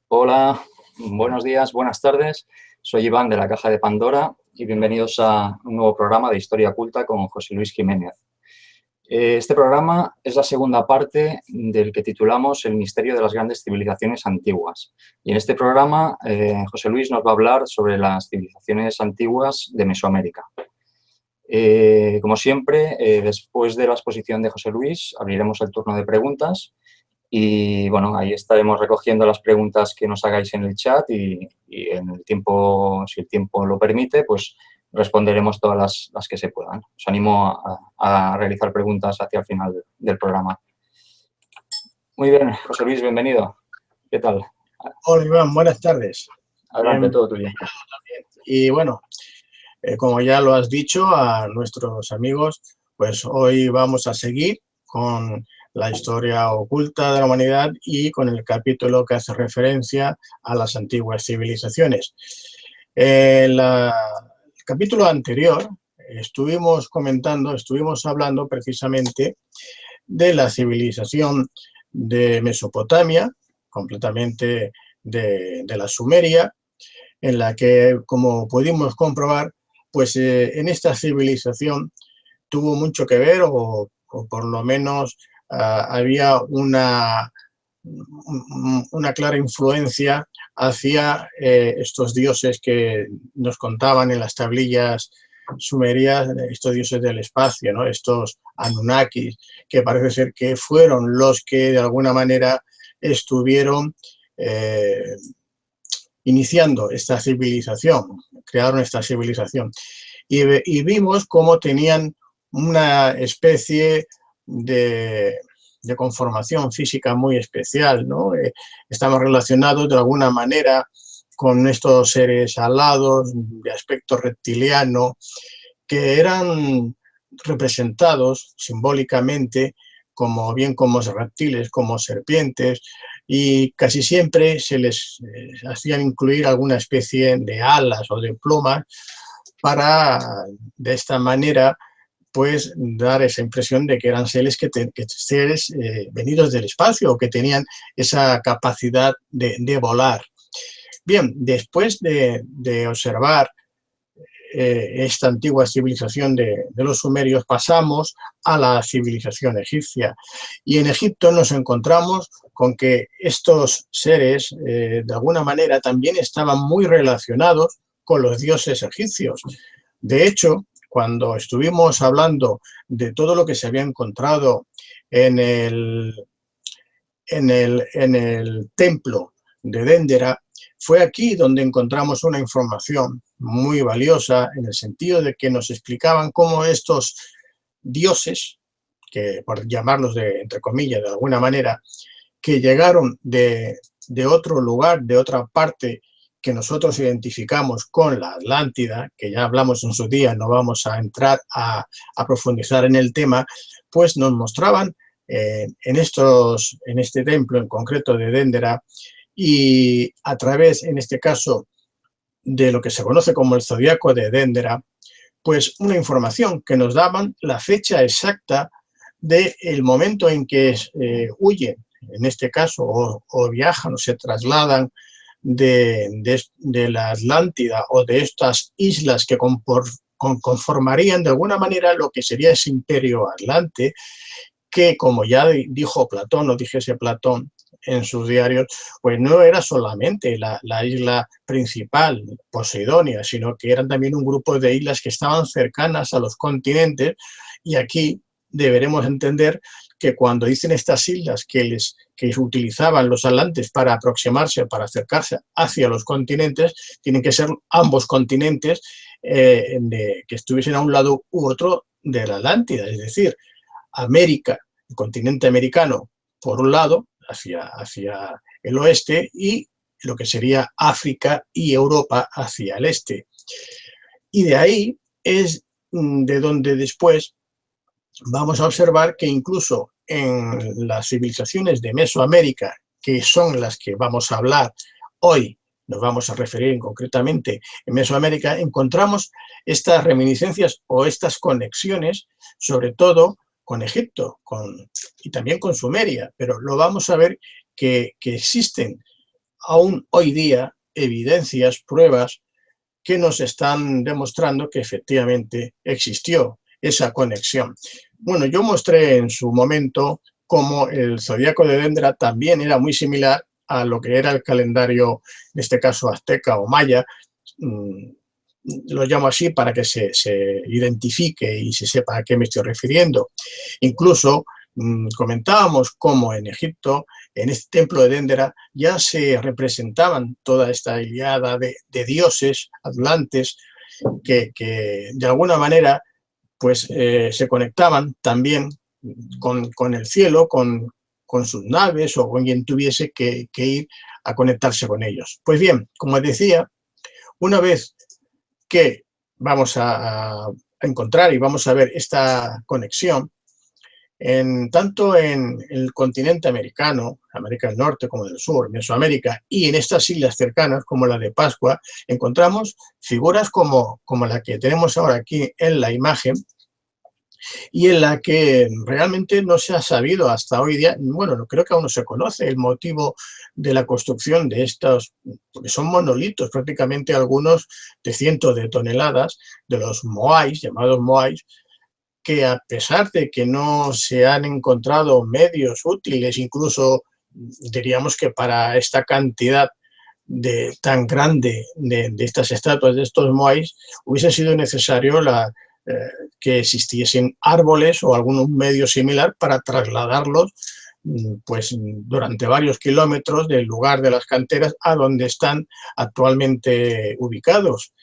Hola, buenos días, buenas tardes. Soy Iván de la Caja de Pandora y bienvenidos a un nuevo programa de Historia Oculta con José Luis Jiménez. Este programa es la segunda parte del que titulamos El misterio de las grandes civilizaciones antiguas. Y en este programa José Luis nos va a hablar sobre las civilizaciones antiguas de Mesoamérica. Como siempre, después de la exposición de José Luis, abriremos el turno de preguntas. Y bueno, ahí estaremos recogiendo las preguntas que nos hagáis en el chat y en el tiempo, si el tiempo lo permite, pues responderemos todas las que se puedan. Os animo a realizar preguntas hacia el final del programa. Muy bien, José Luis, bienvenido. ¿Qué tal? Hola, Iván, buenas tardes. Adelante, todo tuyo. Y bueno, como ya lo has dicho a nuestros amigos, pues hoy vamos a seguir con la historia oculta de la humanidad y con el capítulo que hace referencia a las antiguas civilizaciones. El capítulo anterior estuvimos hablando precisamente de la civilización de Mesopotamia, completamente de la Sumeria, en la que, como pudimos comprobar, pues en esta civilización tuvo mucho que ver, o por lo menos había una clara influencia hacia estos dioses que nos contaban en las tablillas sumerias, estos dioses del espacio, ¿no? Estos Anunnakis, que parece ser que fueron los que de alguna manera estuvieron iniciando esta civilización, crearon esta civilización. Y vimos cómo tenían una especie de conformación física muy especial, ¿no? Estamos relacionados de alguna manera con estos seres alados, de aspecto reptiliano, que eran representados simbólicamente como reptiles, como serpientes, y casi siempre se les hacían incluir alguna especie de alas o de plumas para, de esta manera, pues dar esa impresión de que eran seres venidos del espacio o que tenían esa capacidad de volar. Bien, después de observar esta antigua civilización de los sumerios, pasamos a la civilización egipcia. Y en Egipto nos encontramos con que estos seres, de alguna manera, también estaban muy relacionados con los dioses egipcios. De hecho, cuando estuvimos hablando de todo lo que se había encontrado en el templo de Dendera, fue aquí donde encontramos una información muy valiosa, en el sentido de que nos explicaban cómo estos dioses, que por llamarlos entre comillas de alguna manera, que llegaron de otro lugar, de otra parte, que nosotros identificamos con la Atlántida, que ya hablamos en su día, no vamos a entrar a profundizar en el tema, pues nos mostraban en este templo en concreto de Dendera, y a través, en este caso, de lo que se conoce como el zodiaco de Dendera, pues una información que nos daban la fecha exacta del momento en que huyen, en este caso, o viajan o se trasladan de la Atlántida o de estas islas que conformarían de alguna manera lo que sería ese imperio atlante, que, como ya dijo Platón, o dijese Platón en sus diarios, pues no era solamente la isla principal, Posidonia, sino que eran también un grupo de islas que estaban cercanas a los continentes. Y aquí deberemos entender que cuando dicen estas islas que utilizaban los atlantes para aproximarse, para acercarse hacia los continentes, tienen que ser ambos continentes que estuviesen a un lado u otro de la Atlántida, es decir, América, el continente americano, por un lado, hacia el oeste, y lo que sería África y Europa hacia el este. Y de ahí es de donde después vamos a observar que incluso en las civilizaciones de Mesoamérica, que son las que vamos a hablar hoy, nos vamos a referir concretamente en Mesoamérica, encontramos estas reminiscencias o estas conexiones, sobre todo con Egipto y también con Sumeria, pero lo vamos a ver que existen aún hoy día evidencias, pruebas que nos están demostrando que efectivamente existió esa conexión. Bueno, yo mostré en su momento cómo el zodíaco de Dendra también era muy similar a lo que era el calendario, en este caso azteca o maya. Lo llamo así para que se identifique y se sepa a qué me estoy refiriendo. Incluso comentábamos cómo en Egipto, en este templo de Dendera, ya se representaban toda esta ilíada de dioses atlantes que de alguna manera pues, se conectaban también con el cielo, con sus naves o con quien tuviese que ir a conectarse con ellos. Pues bien, como decía, una vez que vamos a encontrar y vamos a ver esta conexión, tanto en el continente americano, América del Norte como del Sur, Mesoamérica, y en estas islas cercanas como la de Pascua, encontramos figuras como la que tenemos ahora aquí en la imagen, y en la que realmente no se ha sabido hasta hoy día, bueno, no creo que aún no se conoce el motivo de la construcción de estos, porque son monolitos, prácticamente algunos de cientos de toneladas, de los moais, llamados moais, que a pesar de que no se han encontrado medios útiles, incluso diríamos que para esta cantidad tan grande de estas estatuas, de estos moais, hubiese sido necesario que existiesen árboles o algún medio similar para trasladarlos pues, durante varios kilómetros del lugar de las canteras a donde están actualmente ubicados.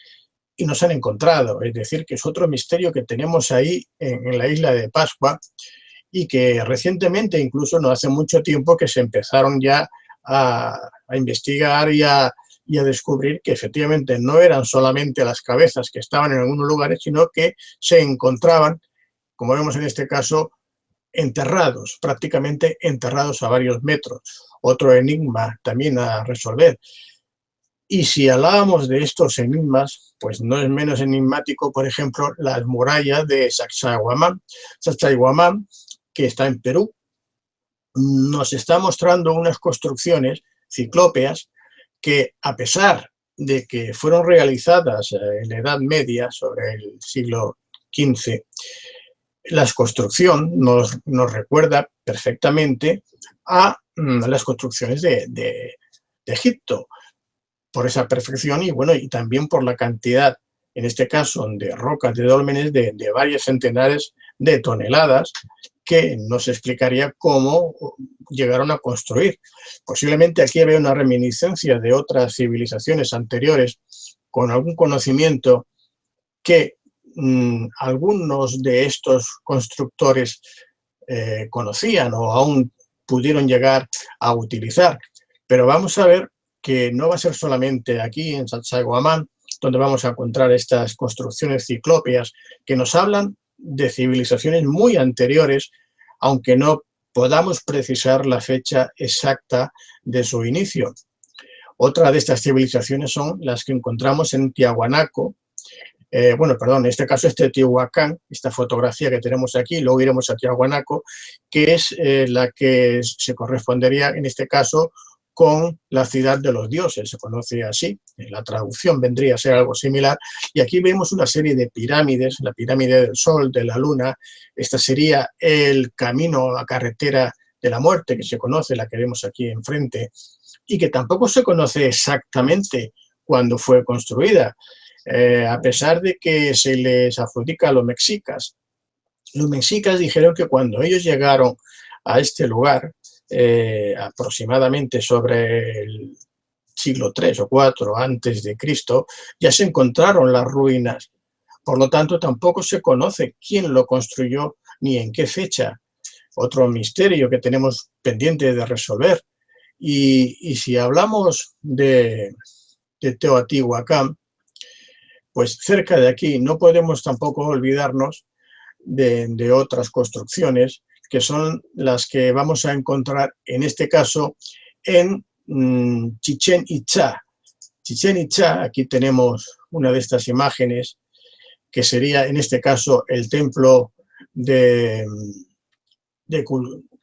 Y no se han encontrado, es decir, que es otro misterio que tenemos ahí en la isla de Pascua y que recientemente, incluso no hace mucho tiempo, que se empezaron ya a investigar y a descubrir que efectivamente no eran solamente las cabezas que estaban en algunos lugares, sino que se encontraban, como vemos en este caso, enterrados, prácticamente enterrados a varios metros. Otro enigma también a resolver. Y si hablábamos de estos enigmas, pues no es menos enigmático, por ejemplo, las murallas de Sacsayhuamán. Sacsayhuamán, que está en Perú, nos está mostrando unas construcciones ciclópeas que, a pesar de que fueron realizadas en la Edad Media, sobre el siglo XV, la construcción nos recuerda perfectamente a las construcciones de Egipto, por esa perfección y, bueno, y también por la cantidad, en este caso, de rocas, de dólmenes de varios centenares de toneladas, que nos explicaría cómo llegaron a construir. Posiblemente aquí había una reminiscencia de otras civilizaciones anteriores con algún conocimiento que algunos de estos constructores conocían o aún pudieron llegar a utilizar. Pero vamos a ver que no va a ser solamente aquí en Sacsayhuamán donde vamos a encontrar estas construcciones ciclópeas que nos hablan de civilizaciones muy anteriores, aunque no podamos precisar la fecha exacta de su inicio. Otra de estas civilizaciones son las que encontramos en Tiahuanaco, en este caso es Teotihuacán, esta fotografía que tenemos aquí, luego iremos a Tiahuanaco, que es la que se correspondería en este caso con la ciudad de los dioses, se conoce así, la traducción vendría a ser algo similar, y aquí vemos una serie de pirámides, la pirámide del Sol, de la Luna, esta sería el camino, la carretera de la muerte que se conoce, la que vemos aquí enfrente, y que tampoco se conoce exactamente cuándo fue construida, a pesar de que se les adjudica a los mexicas. Los mexicas dijeron que cuando ellos llegaron a este lugar, aproximadamente sobre el siglo III o IV antes de Cristo, ya se encontraron las ruinas. Por lo tanto, tampoco se conoce quién lo construyó ni en qué fecha. Otro misterio que tenemos pendiente de resolver. Y si hablamos de Teotihuacán, pues cerca de aquí no podemos tampoco olvidarnos de otras construcciones que son las que vamos a encontrar en este caso en Chichén Itzá. Chichén Itzá, aquí tenemos una de estas imágenes que sería en este caso el templo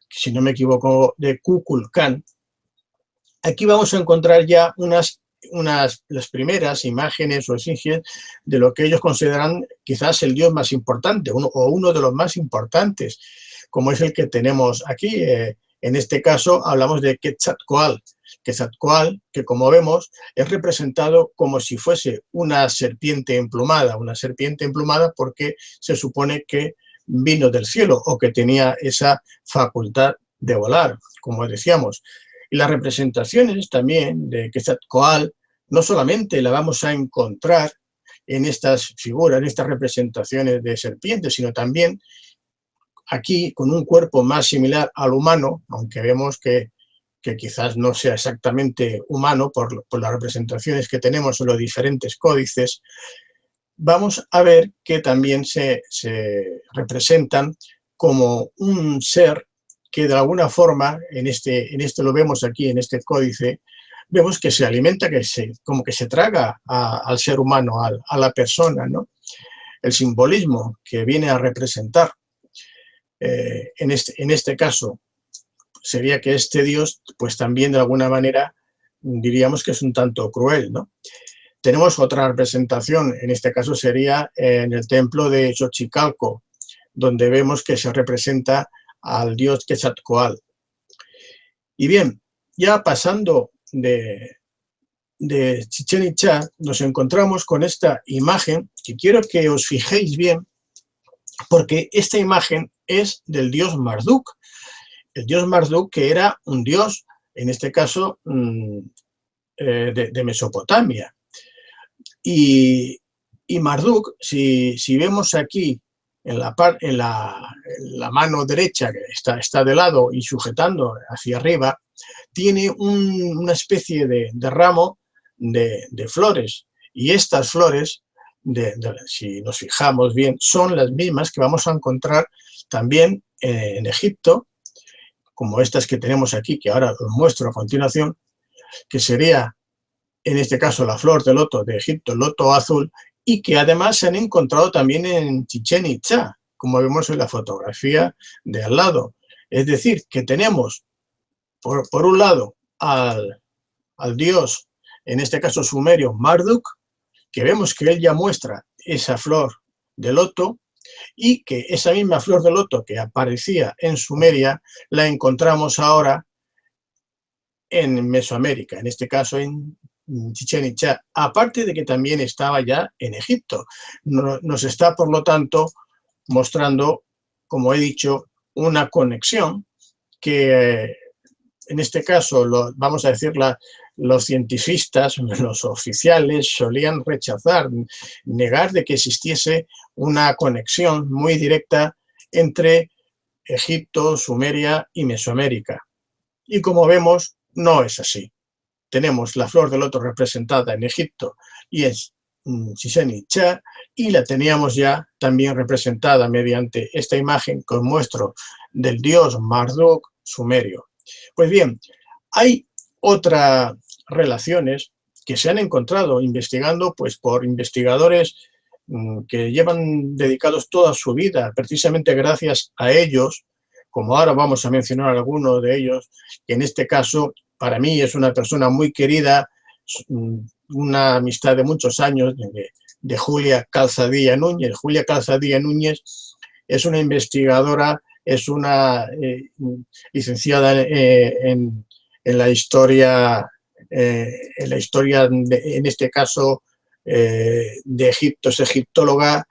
si no me equivoco, de Kukulcán. Aquí vamos a encontrar ya las primeras imágenes o efigies de lo que ellos consideran quizás el dios más importante, uno de los más importantes, como es el que tenemos aquí. En este caso hablamos de Quetzalcóatl. Quetzalcóatl, que como vemos es representado como si fuese una serpiente emplumada porque se supone que vino del cielo o que tenía esa facultad de volar, como decíamos. Y las representaciones también de Quetzalcóatl no solamente la vamos a encontrar en estas figuras, en estas representaciones de serpientes, sino también aquí con un cuerpo más similar al humano, aunque vemos que quizás no sea exactamente humano por las representaciones que tenemos en los diferentes códices, vamos a ver que también se representan como un ser que de alguna forma, en este lo vemos aquí, en este códice, vemos que se alimenta, como que se traga al ser humano, a la persona, ¿no? El simbolismo que viene a representar, en este caso, sería que este dios, pues también de alguna manera, diríamos que es un tanto cruel, ¿no? Tenemos otra representación, en este caso sería en el templo de Xochicalco, donde vemos que se representa al dios Quetzalcóatl. Y bien, ya pasando de Chichén Itzá, nos encontramos con esta imagen, que quiero que os fijéis bien, porque esta imagen es del dios Marduk. El dios Marduk, que era un dios, en este caso, de Mesopotamia. Y Marduk, si vemos aquí en la mano derecha, que está de lado y sujetando hacia arriba, tiene una especie de ramo de flores. Y estas flores, si nos fijamos bien, son las mismas que vamos a encontrar también en Egipto, como estas que tenemos aquí, que ahora os muestro a continuación, que sería, en este caso, la flor de loto de Egipto, el loto azul, y que además se han encontrado también en Chichén Itzá, como vemos en la fotografía de al lado. Es decir, que tenemos, por un lado, al dios, en este caso sumerio, Marduk, que vemos que él ya muestra esa flor de loto, y que esa misma flor de loto que aparecía en Sumeria, la encontramos ahora en Mesoamérica, en este caso en Chichén Itzá, aparte de que también estaba ya en Egipto. Nos está, por lo tanto, mostrando, como he dicho, una conexión que, en este caso, vamos a decir, los científicos, los oficiales, solían rechazar, negar de que existiese una conexión muy directa entre Egipto, Sumeria y Mesoamérica. Y como vemos, no es así. Tenemos la flor del loto representada en Egipto y en Chichén Itzá, y la teníamos ya también representada mediante esta imagen que os muestro del dios Marduk sumerio. Pues bien, hay otras relaciones que se han encontrado investigando, pues por investigadores que llevan dedicados toda su vida, precisamente gracias a ellos, como ahora vamos a mencionar algunos de ellos, que en este caso para mí es una persona muy querida, una amistad de muchos años, de Julia Calzadilla Núñez. Julia Calzadilla Núñez es una investigadora, es una licenciada en la historia, en este caso de Egipto, es egiptóloga,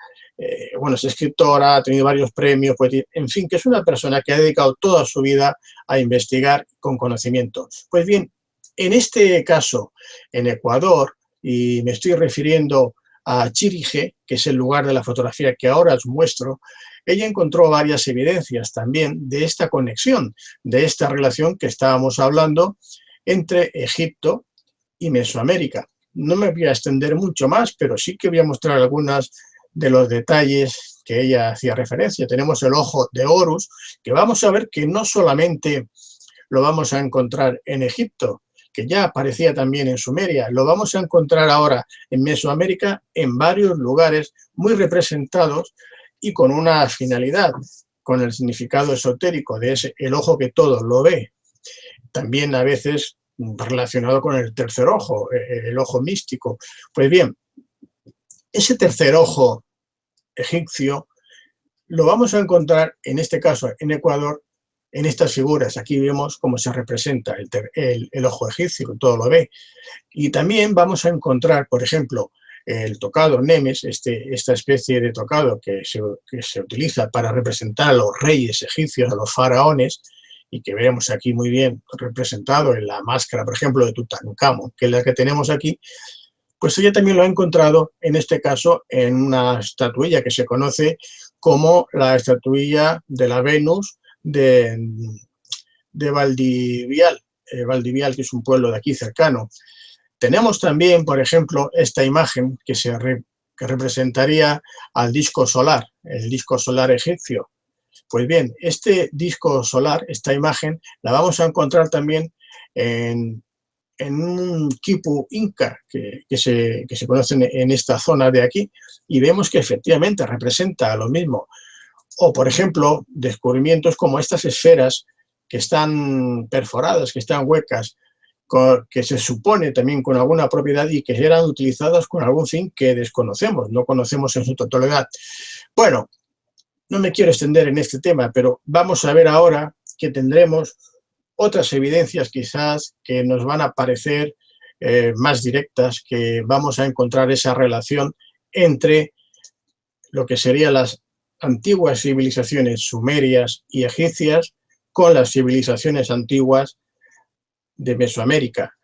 bueno, es escritora, ha tenido varios premios, pues, en fin, que es una persona que ha dedicado toda su vida a investigar con conocimiento. Pues bien, en este caso, en Ecuador, y me estoy refiriendo a Chirige, que es el lugar de la fotografía que ahora os muestro, ella encontró varias evidencias también de esta conexión, de esta relación que estábamos hablando entre Egipto y Mesoamérica. No me voy a extender mucho más, pero sí que voy a mostrar algunos de los detalles que ella hacía referencia. Tenemos el ojo de Horus, que vamos a ver que no solamente lo vamos a encontrar en Egipto, que ya aparecía también en Sumeria, lo vamos a encontrar ahora en Mesoamérica en varios lugares muy representados y con una finalidad, con el significado esotérico de ese, el ojo que todo lo ve. También a veces relacionado con el tercer ojo, el ojo místico. Pues bien, ese tercer ojo egipcio lo vamos a encontrar, en este caso en Ecuador, en estas figuras. Aquí vemos cómo se representa el ojo egipcio, todo lo ve. Y también vamos a encontrar, por ejemplo, el tocado Nemes, esta especie de tocado que se utiliza para representar a los reyes egipcios, a los faraones, y que veremos aquí muy bien representado en la máscara, por ejemplo, de Tutankamón, que es la que tenemos aquí. Pues ella también lo ha encontrado, en este caso, en una estatuilla que se conoce como la estatuilla de la Venus de Valdivial, Valdivial, que es un pueblo de aquí cercano. Tenemos también, por ejemplo, esta imagen que representaría al disco solar, el disco solar egipcio. Pues bien, este disco solar, esta imagen, la vamos a encontrar también en un quipu inca que se conoce en esta zona de aquí, y vemos que efectivamente representa lo mismo. O, por ejemplo, descubrimientos como estas esferas que están perforadas, que están huecas, que se supone también con alguna propiedad y que eran utilizadas con algún fin que desconocemos, no conocemos en su totalidad. Bueno, no me quiero extender en este tema, pero vamos a ver ahora que tendremos otras evidencias quizás que nos van a parecer más directas, que vamos a encontrar esa relación entre lo que serían las antiguas civilizaciones sumerias y egipcias con las civilizaciones antiguas de Mesoamérica,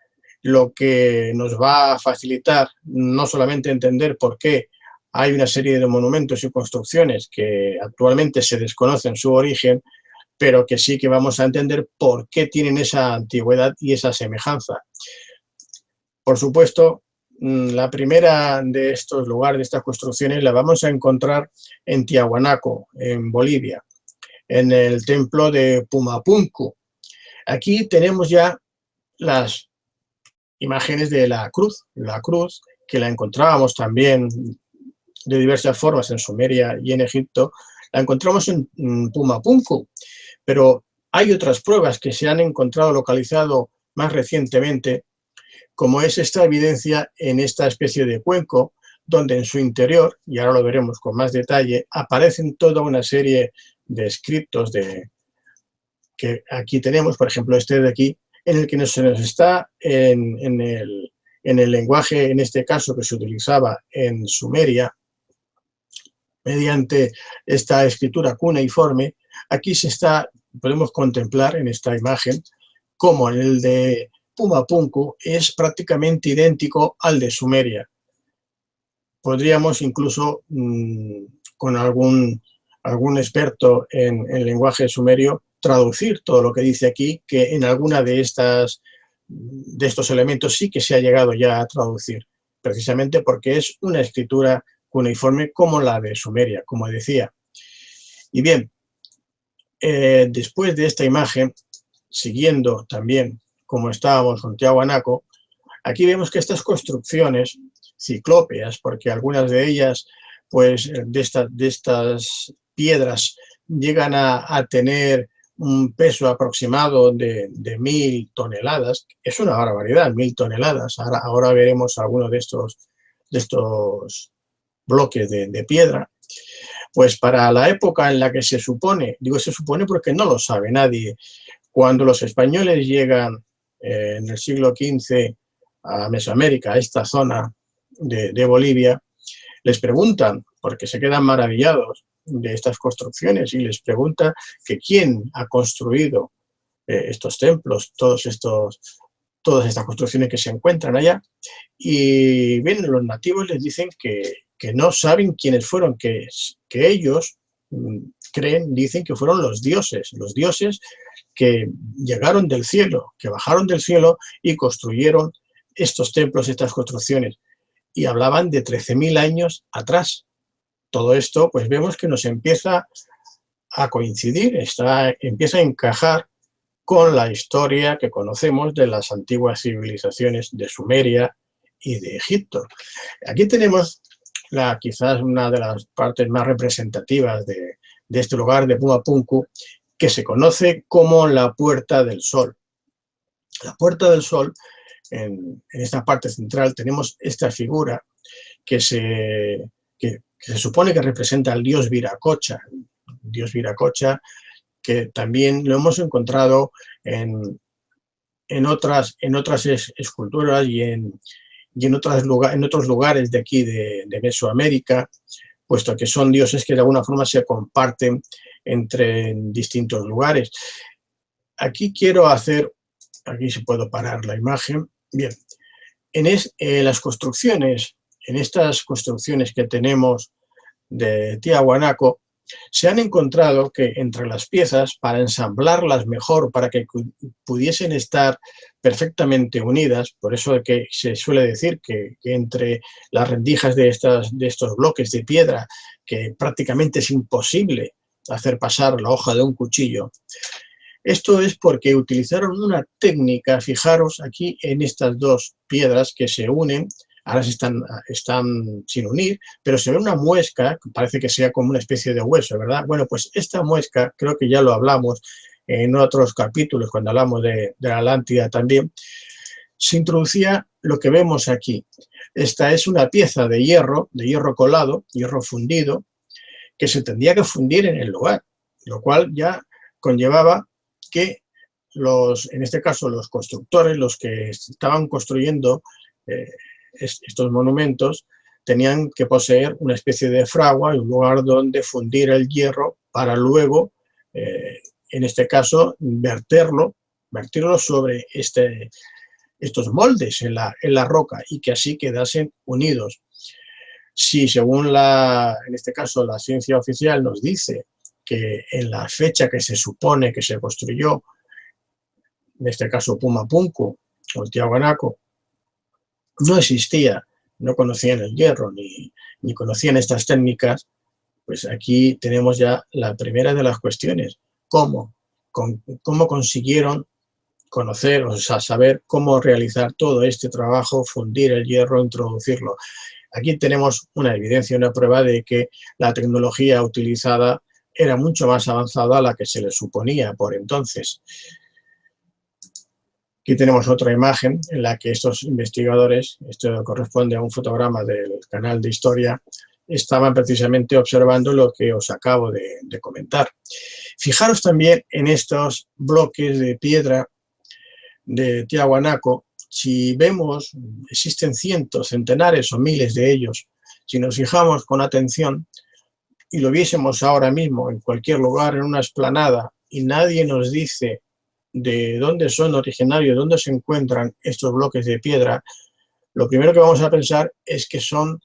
lo que nos va a facilitar no solamente entender por qué hay una serie de monumentos y construcciones que actualmente se desconocen su origen, pero que sí que vamos a entender por qué tienen esa antigüedad y esa semejanza. Por supuesto, la primera de estos lugares, de estas construcciones, la vamos a encontrar en Tiahuanaco, en Bolivia, en el templo de Pumapunku. Aquí tenemos ya las imágenes de la cruz que la encontrábamos también de diversas formas en Sumeria y en Egipto, la encontramos en Pumapunku, pero hay otras pruebas que se han encontrado localizado más recientemente, como es esta evidencia en esta especie de cuenco, donde en su interior, y ahora lo veremos con más detalle, aparecen toda una serie de escritos que aquí tenemos, por ejemplo este de aquí, en el que se nos está en el lenguaje, en este caso, que se utilizaba en Sumeria, mediante esta escritura cuneiforme. Aquí podemos contemplar en esta imagen cómo el de Pumapunku es prácticamente idéntico al de Sumeria. Podríamos incluso, con algún experto en lenguaje sumerio, traducir todo lo que dice aquí, que en alguna de estos elementos sí que se ha llegado ya a traducir, precisamente porque es una escritura cuneiforme como la de Sumeria, como decía. Y bien, después de esta imagen, siguiendo también como estábamos con Tiahuanaco, aquí vemos que estas construcciones ciclópeas, porque algunas de ellas, pues de estas piedras llegan a tener un peso aproximado de 1000 toneladas, es una barbaridad, 1000 toneladas. Ahora veremos algunos de estos bloques de piedra. Pues para la época en la que se supone, digo se supone porque no lo sabe nadie, cuando los españoles llegan en el siglo XV a Mesoamérica, a esta zona de Bolivia, les preguntan, porque se quedan maravillados de estas construcciones, y les pregunta que quién ha construido estos templos, todas estas construcciones que se encuentran allá, y bien, los nativos les dicen que no saben quiénes fueron, que ellos dicen que fueron los dioses que llegaron del cielo, que bajaron del cielo y construyeron estos templos, estas construcciones. Y hablaban de 13.000 años atrás. Todo esto, pues vemos que nos empieza a coincidir, empieza a encajar con la historia que conocemos de las antiguas civilizaciones de Sumeria y de Egipto. Aquí tenemos quizás una de las partes más representativas de este lugar de Puma Punku, que se conoce como la Puerta del Sol. La Puerta del Sol, en esta parte central, tenemos esta figura que se supone que representa al dios Viracocha. Dios Viracocha, que también lo hemos encontrado en otras esculturas y en otros lugares de aquí de Mesoamérica, puesto que son dioses que de alguna forma se comparten entre distintos lugares. Aquí quiero hacer, aquí se puede parar la imagen, bien, en las construcciones, en estas construcciones que tenemos de Tiahuanaco, se han encontrado que entre las piezas, para ensamblarlas mejor, para que pudiesen estar perfectamente unidas, por eso que se suele decir que entre las rendijas de estos bloques de piedra, que prácticamente es imposible hacer pasar la hoja de un cuchillo, esto es porque utilizaron una técnica, fijaros aquí en estas dos piedras que se unen. Ahora están sin unir, pero se ve una muesca, que parece que sea como una especie de hueso, ¿verdad? Bueno, pues esta muesca, creo que ya lo hablamos en otros capítulos, cuando hablamos de la Atlántida también, se introducía lo que vemos aquí. Esta es una pieza de hierro colado, hierro fundido, que se tendría que fundir en el lugar, lo cual ya conllevaba que en este caso los constructores, los que estaban construyendo estos monumentos, tenían que poseer una especie de fragua, un lugar donde fundir el hierro para luego, en este caso, vertirlo sobre estos moldes en la roca y que así quedasen unidos. Si según en este caso la ciencia oficial nos dice que en la fecha que se supone que se construyó, en este caso Puma Punku o el Tiahuanaco, no existía, no conocían el hierro ni conocían estas técnicas, pues aquí tenemos ya la primera de las cuestiones. ¿Cómo consiguieron conocer, o sea, saber cómo realizar todo este trabajo, fundir el hierro, introducirlo? Aquí tenemos una evidencia, una prueba de que la tecnología utilizada era mucho más avanzada a la que se le suponía por entonces. Aquí tenemos otra imagen en la que estos investigadores, esto corresponde a un fotograma del canal de Historia, estaban precisamente observando lo que os acabo de comentar. Fijaros también en estos bloques de piedra de Tiahuanaco. Si vemos, existen cientos, centenares o miles de ellos. Si nos fijamos con atención y lo viésemos ahora mismo en cualquier lugar, en una explanada, y nadie nos dice de dónde son originarios, dónde se encuentran estos bloques de piedra, lo primero que vamos a pensar es que son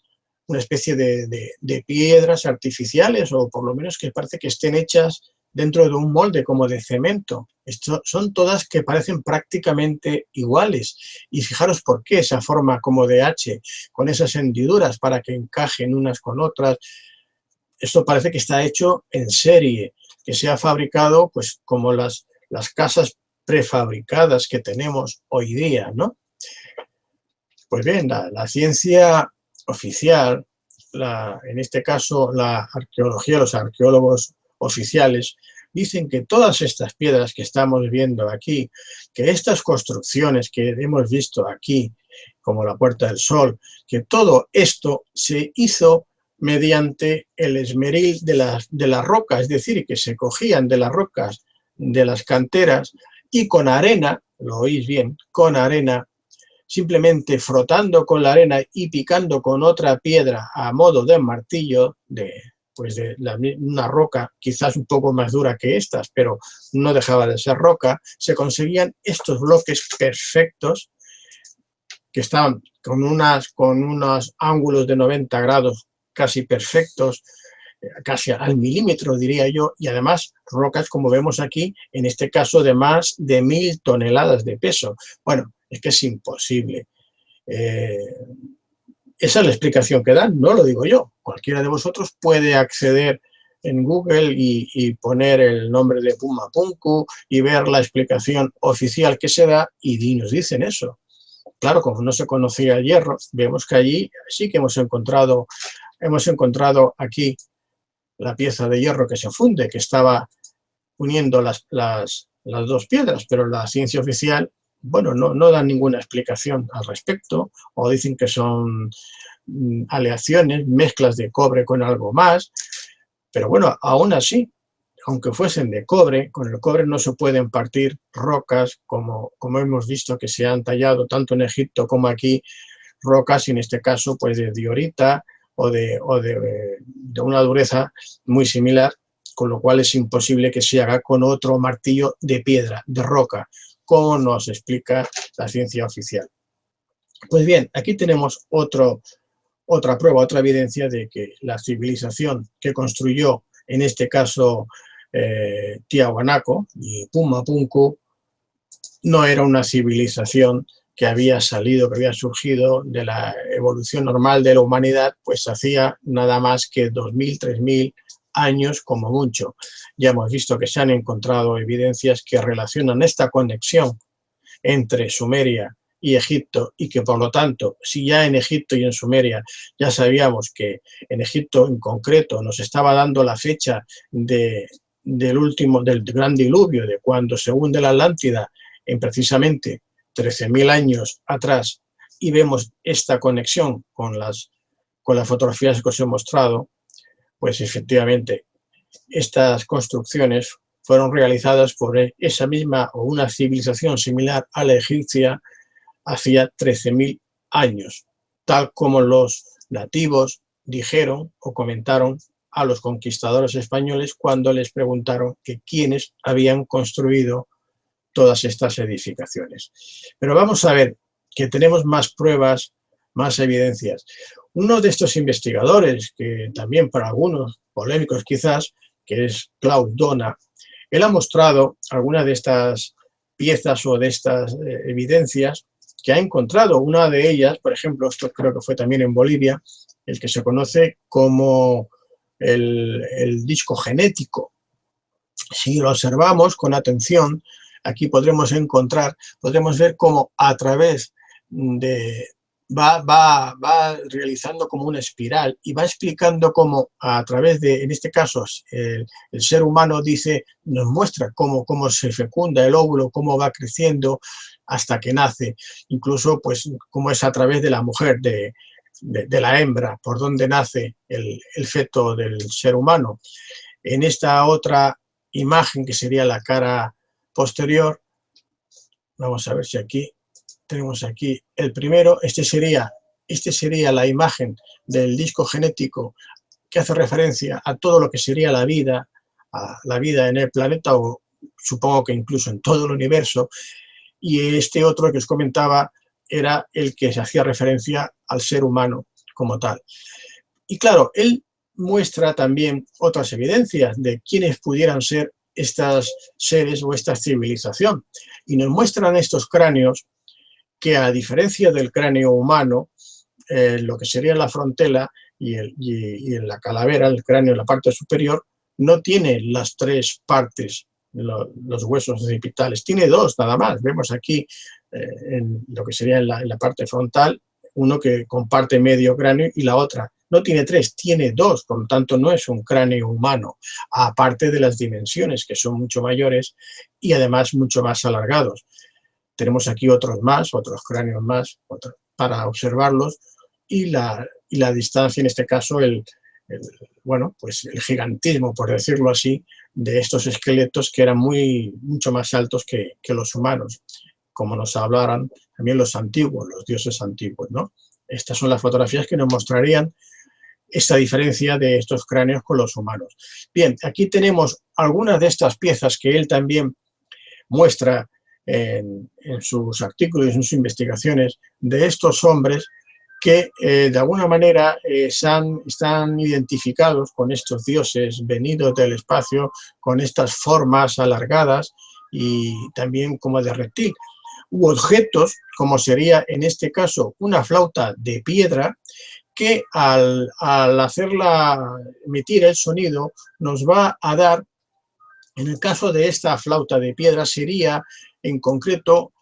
una especie de piedras artificiales, o por lo menos que parece que estén hechas dentro de un molde como de cemento. Son todas que parecen prácticamente iguales. Y fijaros por qué esa forma como de H, con esas hendiduras para que encajen unas con otras. Esto parece que está hecho en serie, que se ha fabricado pues como las casas prefabricadas que tenemos hoy día, ¿no? Pues bien, la ciencia oficial, en este caso la arqueología, los arqueólogos oficiales, dicen que todas estas piedras que estamos viendo aquí, que estas construcciones que hemos visto aquí, como la Puerta del Sol, que todo esto se hizo mediante el esmeril de la roca, es decir, que se cogían de las rocas, de las canteras, y con arena, lo oís bien, con arena, simplemente frotando con la arena y picando con otra piedra a modo de martillo, una roca quizás un poco más dura que estas, pero no dejaba de ser roca, se conseguían estos bloques perfectos que estaban con unos ángulos de 90 grados casi perfectos, casi al milímetro, diría yo, y además rocas, como vemos aquí, en este caso de más de 1000 toneladas de peso. Bueno, es que es imposible. Esa es la explicación que dan, no lo digo yo. Cualquiera de vosotros puede acceder en Google y poner el nombre de Puma Punku y ver la explicación oficial que se da y nos dicen eso. Claro, como no se conocía el hierro, vemos que allí sí que hemos encontrado aquí la pieza de hierro que se funde, que estaba uniendo las dos piedras, pero la ciencia oficial, bueno, no da ninguna explicación al respecto, o dicen que son aleaciones, mezclas de cobre con algo más, pero bueno, aún así, aunque fuesen de cobre, con el cobre no se pueden partir rocas como hemos visto que se han tallado tanto en Egipto como aquí, rocas, y en este caso pues de diorita o de una dureza muy similar, con lo cual es imposible que se haga con otro martillo de piedra, de roca, como nos explica la ciencia oficial. Pues bien, aquí tenemos otra prueba, otra evidencia de que la civilización que construyó, en este caso, Tiahuanaco y Puma Punku, no era una civilización que había salido, que había surgido de la evolución normal de la humanidad, pues hacía nada más que 2000, 3000 años como mucho. Ya hemos visto que se han encontrado evidencias que relacionan esta conexión entre Sumeria y Egipto, y que por lo tanto, si ya en Egipto y en Sumeria ya sabíamos que en Egipto en concreto nos estaba dando la fecha del gran diluvio, de cuando se hunde la Atlántida en precisamente 13.000 años atrás, y vemos esta conexión con las fotografías que os he mostrado, pues efectivamente estas construcciones fueron realizadas por esa misma o una civilización similar a la egipcia hacía 13.000 años, tal como los nativos dijeron o comentaron a los conquistadores españoles cuando les preguntaron que quiénes habían construido todas estas edificaciones. Pero vamos a ver que tenemos más pruebas, más evidencias. Uno de estos investigadores, que también para algunos polémicos quizás, que es Claude Donat, él ha mostrado algunas de estas piezas o de estas evidencias que ha encontrado. Una de ellas, por ejemplo, esto creo que fue también en Bolivia, el que se conoce como el disco genético. Si lo observamos con atención, aquí podremos ver cómo a través de va realizando como una espiral y va explicando cómo a través de, en este caso, el ser humano nos muestra cómo se fecunda el óvulo, cómo va creciendo hasta que nace, incluso pues cómo es a través de la mujer, de la hembra, por donde nace el feto del ser humano. En esta otra imagen, que sería la cara posterior, vamos a ver si aquí tenemos aquí el primero. Este sería la imagen del disco genético que hace referencia a todo lo que sería la vida en el planeta, o supongo que incluso en todo el universo. Y este otro que os comentaba era el que se hacía referencia al ser humano como tal. Y claro, él muestra también otras evidencias de quiénes pudieran ser estos seres o esta civilización. Y nos muestran estos cráneos que, a diferencia del cráneo humano, lo que sería la frontera y en la calavera, el cráneo en la parte superior, no tiene las tres partes, los huesos occipitales, tiene dos nada más. Vemos aquí en lo que sería en la parte frontal, uno que comparte medio cráneo y la otra no tiene tres, tiene dos, por lo tanto no es un cráneo humano, aparte de las dimensiones que son mucho mayores y además mucho más alargados. Tenemos aquí otros cráneos más para observarlos, y la distancia, en este caso, pues el gigantismo, por decirlo así, de estos esqueletos que eran mucho más altos que los humanos, como nos hablaran también los antiguos, los dioses antiguos, ¿no? Estas son las fotografías que nos mostrarían esta diferencia de estos cráneos con los humanos. Bien, aquí tenemos algunas de estas piezas que él también muestra en sus artículos, en sus investigaciones, de estos hombres que de alguna manera están identificados con estos dioses venidos del espacio, con estas formas alargadas y también como de reptil, u objetos, como sería en este caso una flauta de piedra, que al hacerla emitir el sonido nos va a dar, en el caso de esta flauta de piedra, sería en concreto,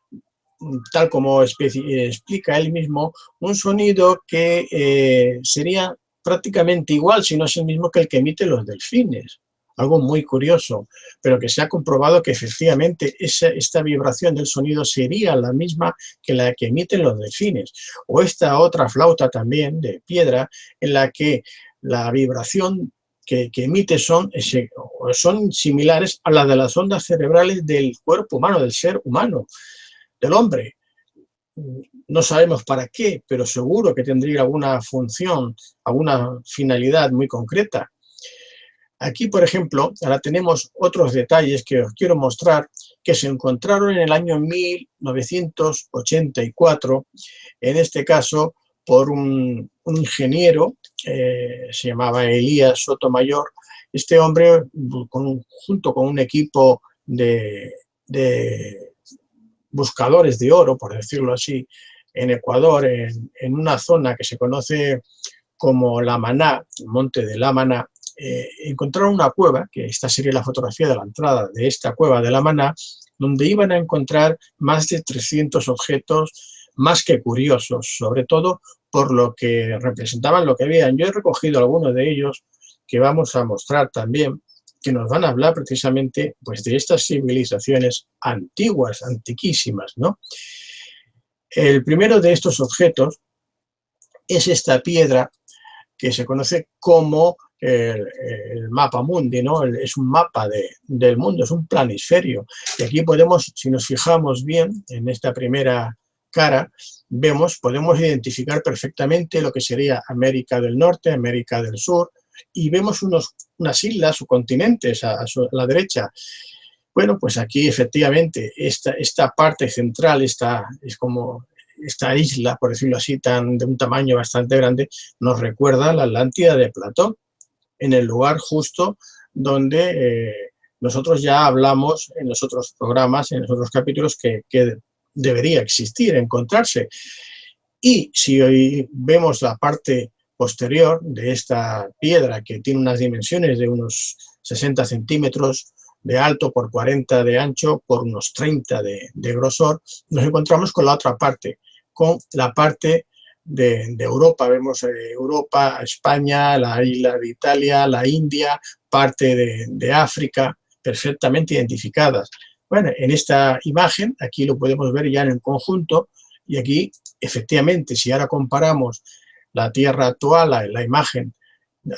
tal como explica él mismo, un sonido que sería prácticamente igual, si no es el mismo que el que emiten los delfines. Algo muy curioso, pero que se ha comprobado que efectivamente esta vibración del sonido sería la misma que la que emiten los delfines. O esta otra flauta también de piedra, en la que la vibración que emite son similares a las de las ondas cerebrales del cuerpo humano, del ser humano, del hombre. No sabemos para qué, pero seguro que tendría alguna función, alguna finalidad muy concreta. Aquí, por ejemplo, ahora tenemos otros detalles que os quiero mostrar que se encontraron en el año 1984, en este caso por un ingeniero, se llamaba Elías Sotomayor. Este hombre, junto con un equipo de buscadores de oro, por decirlo así, en Ecuador, en una zona que se conoce como La Maná, el monte de La Maná, encontraron una cueva, que esta sería la fotografía de la entrada de esta cueva de La Maná, donde iban a encontrar más de 300 objetos más que curiosos, sobre todo por lo que representaban lo que veían. Yo he recogido algunos de ellos que vamos a mostrar también, que nos van a hablar precisamente pues, de estas civilizaciones antiguas, antiquísimas, ¿no? El primero de estos objetos es esta piedra que se conoce como el mapa mundi, ¿no? Es un mapa del mundo, es un planisferio. Y aquí podemos, si nos fijamos bien en esta primera cara, podemos identificar perfectamente lo que sería América del Norte, América del Sur, y vemos unas islas o continentes a la derecha. Bueno, pues aquí efectivamente esta parte central, es como esta isla, por decirlo así, de un tamaño bastante grande, nos recuerda a la Atlántida de Platón, en el lugar justo donde nosotros ya hablamos en los otros programas, en los otros capítulos, que debería existir, encontrarse. Y si hoy vemos la parte posterior de esta piedra, que tiene unas dimensiones de unos 60 centímetros de alto por 40 de ancho por unos 30 de grosor, nos encontramos con la otra parte, con la parte de Europa. Vemos Europa, España, la isla de Italia, la India, parte de África, perfectamente identificadas. Bueno, en esta imagen, aquí lo podemos ver ya en el conjunto, y aquí, efectivamente, si ahora comparamos la Tierra actual, la imagen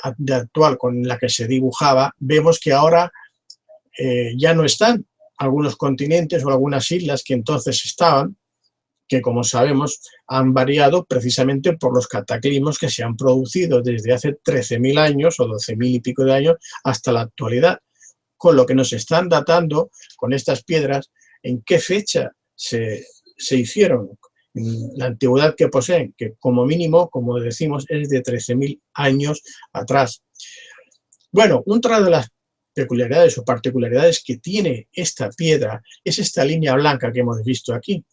actual con la que se dibujaba, vemos que ahora ya no están algunos continentes o algunas islas que entonces estaban, que como sabemos han variado precisamente por los cataclismos que se han producido desde hace 13.000 años o 12.000 y pico de años hasta la actualidad, con lo que nos están datando con estas piedras en qué fecha se hicieron, la antigüedad que poseen, que como mínimo, como decimos, es de 13.000 años atrás. Bueno, otra de las peculiaridades o particularidades que tiene esta piedra es esta línea blanca que hemos visto aquí.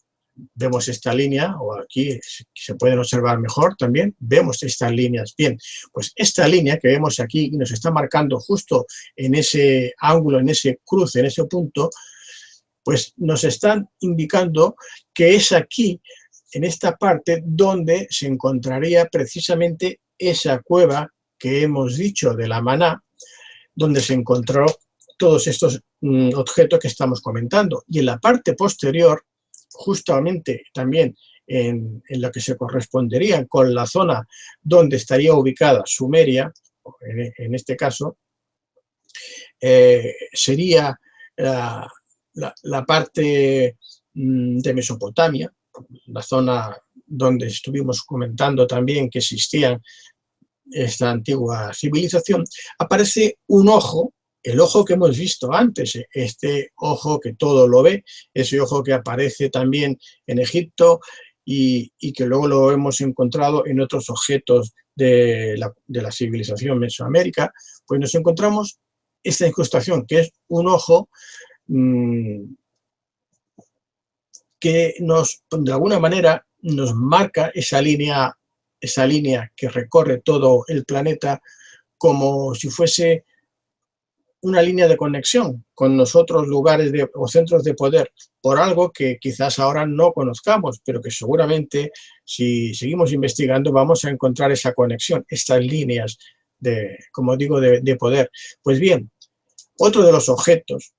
Vemos esta línea, o aquí se pueden observar mejor también, vemos estas líneas. Bien, pues esta línea que vemos aquí nos está marcando justo en ese ángulo, en ese cruce, en ese punto, pues nos están indicando que es aquí, en esta parte, donde se encontraría precisamente esa cueva que hemos dicho de La Maná, donde se encontró todos estos objetos que estamos comentando. Y en la parte posterior, justamente también en lo que se correspondería con la zona donde estaría ubicada Sumeria, en este caso, sería la parte de Mesopotamia, la zona donde estuvimos comentando también que existía esta antigua civilización. Aparece un ojo, el ojo que hemos visto antes, este ojo que todo lo ve, ese ojo que aparece también en Egipto y que luego lo hemos encontrado en otros objetos de la civilización Mesoamérica, pues nos encontramos esta incrustación, que es un ojo que de alguna manera nos marca esa línea que recorre todo el planeta, como si fuese una línea de conexión con nosotros, lugares o centros de poder, por algo que quizás ahora no conozcamos, pero que seguramente si seguimos investigando vamos a encontrar esa conexión, estas líneas como digo, de poder. Pues bien, otro de los objetos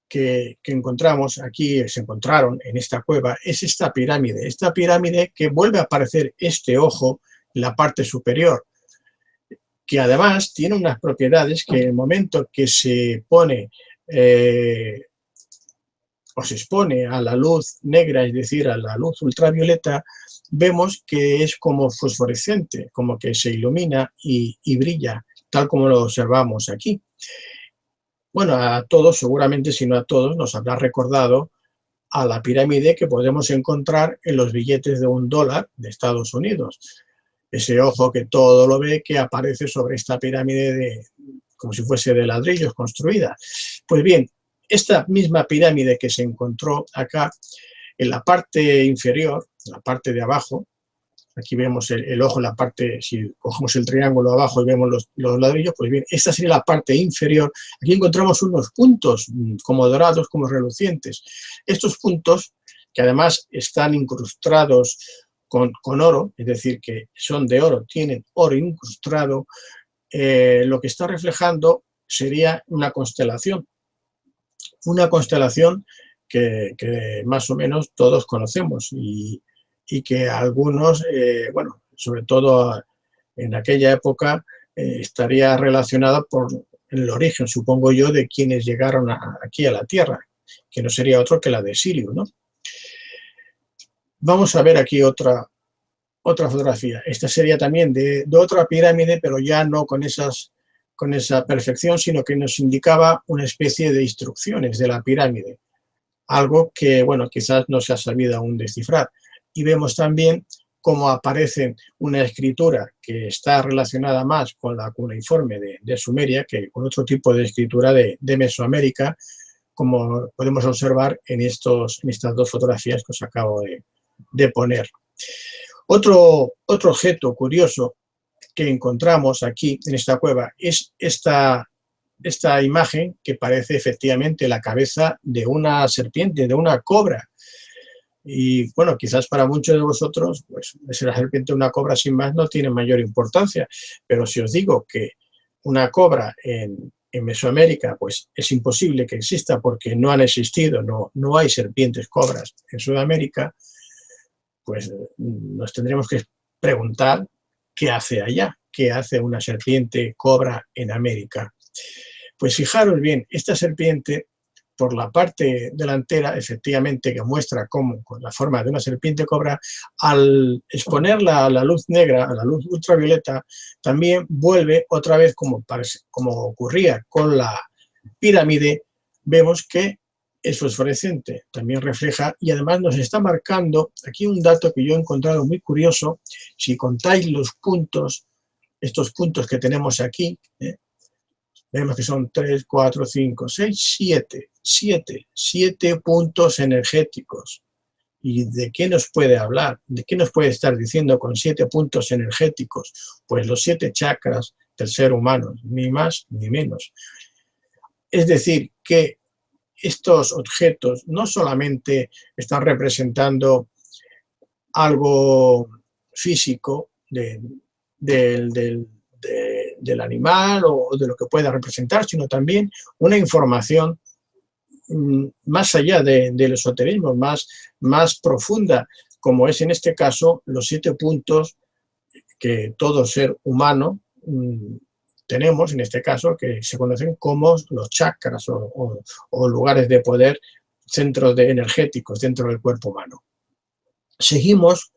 que encontramos aquí, se encontraron en esta cueva, es esta pirámide que vuelve a aparecer este ojo en la parte superior, que además tiene unas propiedades que en el momento que se pone o se expone a la luz negra, es decir, a la luz ultravioleta, vemos que es como fosforescente, como que se ilumina y brilla, tal como lo observamos aquí. Bueno, a todos, seguramente, si no a todos, nos habrá recordado a la pirámide que podemos encontrar en los billetes de $1 de Estados Unidos. Ese ojo que todo lo ve, que aparece sobre esta pirámide como si fuese de ladrillos construida. Pues bien, esta misma pirámide que se encontró acá, en la parte inferior, en la parte de abajo, aquí vemos el ojo en la parte, si cogemos el triángulo abajo y vemos los ladrillos, pues bien, esta sería la parte inferior. Aquí encontramos unos puntos como dorados, como relucientes. Estos puntos, que además están incrustados con oro, es decir, que son de oro, tienen oro incrustado, lo que está reflejando sería una constelación que más o menos todos conocemos y que algunos, bueno, sobre todo en aquella época, estaría relacionada por el origen, supongo yo, de quienes llegaron aquí a la Tierra, que no sería otro que la de Sirio, ¿no? Vamos a ver aquí otra fotografía. Esta sería también de otra pirámide, pero ya no con esa perfección, sino que nos indicaba una especie de instrucciones de la pirámide, algo que, bueno, quizás no se ha sabido aún descifrar. Y vemos también cómo aparece una escritura que está relacionada más con la cuneiforme de Sumeria que con otro tipo de escritura de Mesoamérica, como podemos observar en estas dos fotografías que os acabo de poner. Otro objeto curioso que encontramos aquí en esta cueva es esta imagen que parece efectivamente la cabeza de una serpiente, de una cobra. Y bueno, quizás para muchos de vosotros, pues la serpiente o una cobra sin más no tiene mayor importancia, pero si os digo que una cobra en Mesoamérica, pues es imposible que exista porque no han existido, no hay serpientes cobras en Sudamérica, pues nos tendremos que preguntar qué hace allá, qué hace una serpiente cobra en América. Pues fijaros bien, esta serpiente, por la parte delantera, efectivamente, que muestra cómo, con la forma de una serpiente cobra, al exponerla a la luz negra, a la luz ultravioleta, también vuelve otra vez, como ocurría con la pirámide, vemos que es fosforescente, también refleja, y además nos está marcando, aquí un dato que yo he encontrado muy curioso, si contáis los puntos, estos puntos que tenemos aquí, vemos que son 3, 4, 5, 6, 7 puntos energéticos. ¿Y de qué nos puede hablar? ¿De qué nos puede estar diciendo con 7 puntos energéticos? Pues los 7 chakras del ser humano, ni más ni menos. Es decir, que estos objetos no solamente están representando algo físico del animal o de lo que pueda representar, sino también una información más allá del esoterismo, más profunda, como es en este caso los 7 puntos que todo ser humano tenemos, en este caso, que se conocen como los chakras o lugares de poder, centros energéticos dentro del cuerpo humano. Seguimos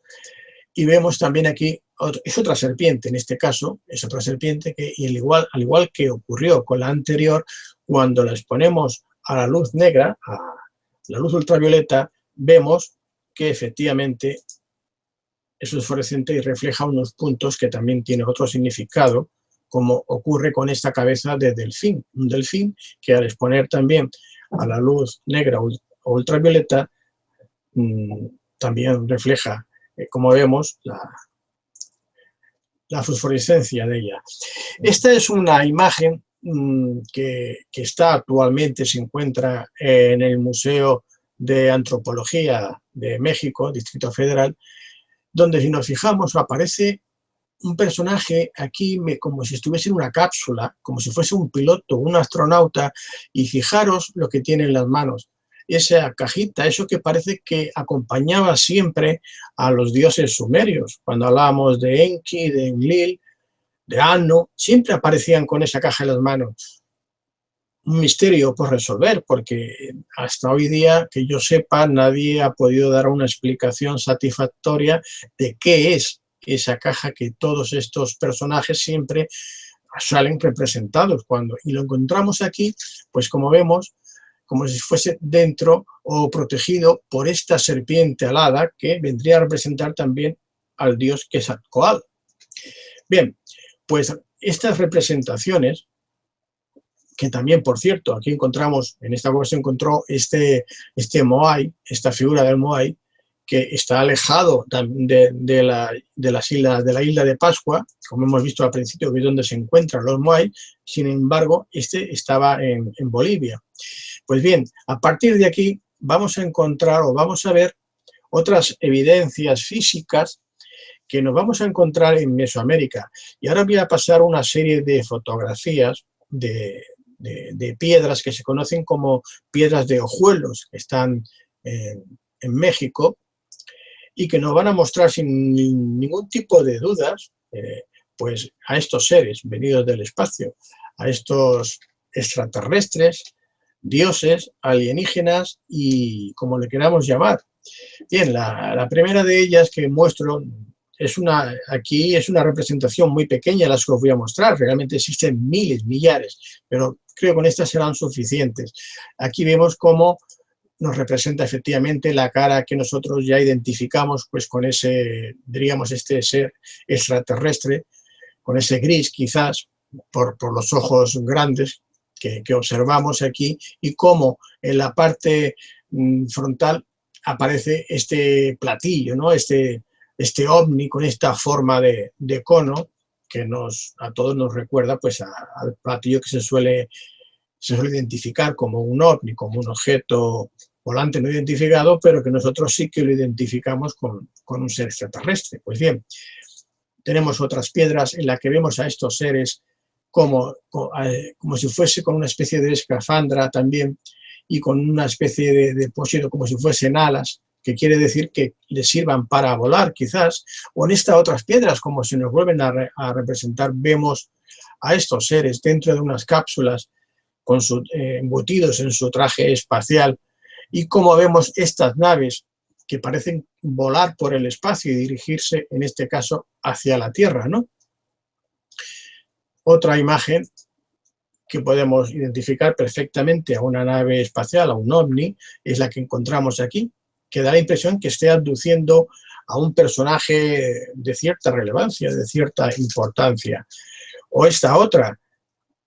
y vemos también aquí, es otra serpiente, en este caso, es otra serpiente que, al igual que ocurrió con la anterior, cuando la exponemos a la luz negra, a la luz ultravioleta, vemos que efectivamente es fosforescente y refleja unos puntos que también tiene otro significado, como ocurre con esta cabeza de delfín, un delfín que al exponer también a la luz negra o ultravioleta también refleja, como vemos, la fosforescencia de ella. Esta es una imagen que está actualmente, se encuentra en el Museo de Antropología de México, Distrito Federal, donde si nos fijamos aparece un personaje aquí como si estuviese en una cápsula, como si fuese un piloto, un astronauta, y fijaros lo que tiene en las manos. Esa cajita, eso que parece que acompañaba siempre a los dioses sumerios. Cuando hablábamos de Enki, de Enlil, de Anu, siempre aparecían con esa caja en las manos. Un misterio por resolver, porque hasta hoy día, que yo sepa, nadie ha podido dar una explicación satisfactoria de qué es esa caja que todos estos personajes siempre salen representados. Y lo encontramos aquí, pues como vemos, como si fuese dentro o protegido por esta serpiente alada que vendría a representar también al dios Quetzalcóatl. Bien, pues estas representaciones, que también, por cierto, aquí encontramos, en esta cueva se encontró este Moai, esta figura del Moai, que está alejado de la isla de Pascua, como hemos visto al principio, que es donde se encuentran los Moai. Sin embargo, este estaba en Bolivia. Pues bien, a partir de aquí vamos a encontrar o vamos a ver otras evidencias físicas que nos vamos a encontrar en Mesoamérica. Y ahora voy a pasar una serie de fotografías de piedras que se conocen como piedras de hojuelos, que están en México, y que nos van a mostrar sin ningún tipo de dudas pues a estos seres venidos del espacio, a estos extraterrestres, dioses, alienígenas y como le queramos llamar. Bien, la primera de ellas que muestro aquí es una representación muy pequeña, las que os voy a mostrar. Realmente existen miles, millares, pero creo que con estas serán suficientes. Aquí vemos cómo nos representa efectivamente la cara que nosotros ya identificamos pues con ese, diríamos, este ser extraterrestre, con ese gris quizás, por los ojos grandes que observamos aquí, y cómo en la parte frontal aparece este platillo, ¿no? Este ovni con esta forma de cono que a todos nos recuerda pues al platillo que se suele identificar como un ovni, como un objeto volante no identificado, pero que nosotros sí que lo identificamos con un ser extraterrestre. Pues bien, tenemos otras piedras en las que vemos a estos seres como si fuese con una especie de escafandra también, y con una especie de depósito como si fuesen alas, que quiere decir que les sirvan para volar quizás. O en estas otras piedras, como se nos vuelven a representar, vemos a estos seres dentro de unas cápsulas embutidos en su traje espacial, y como vemos estas naves que parecen volar por el espacio y dirigirse, en este caso, hacia la Tierra, ¿no? Otra imagen que podemos identificar perfectamente a una nave espacial, a un ovni, es la que encontramos aquí, que da la impresión que esté abduciendo a un personaje de cierta relevancia, de cierta importancia. O esta otra,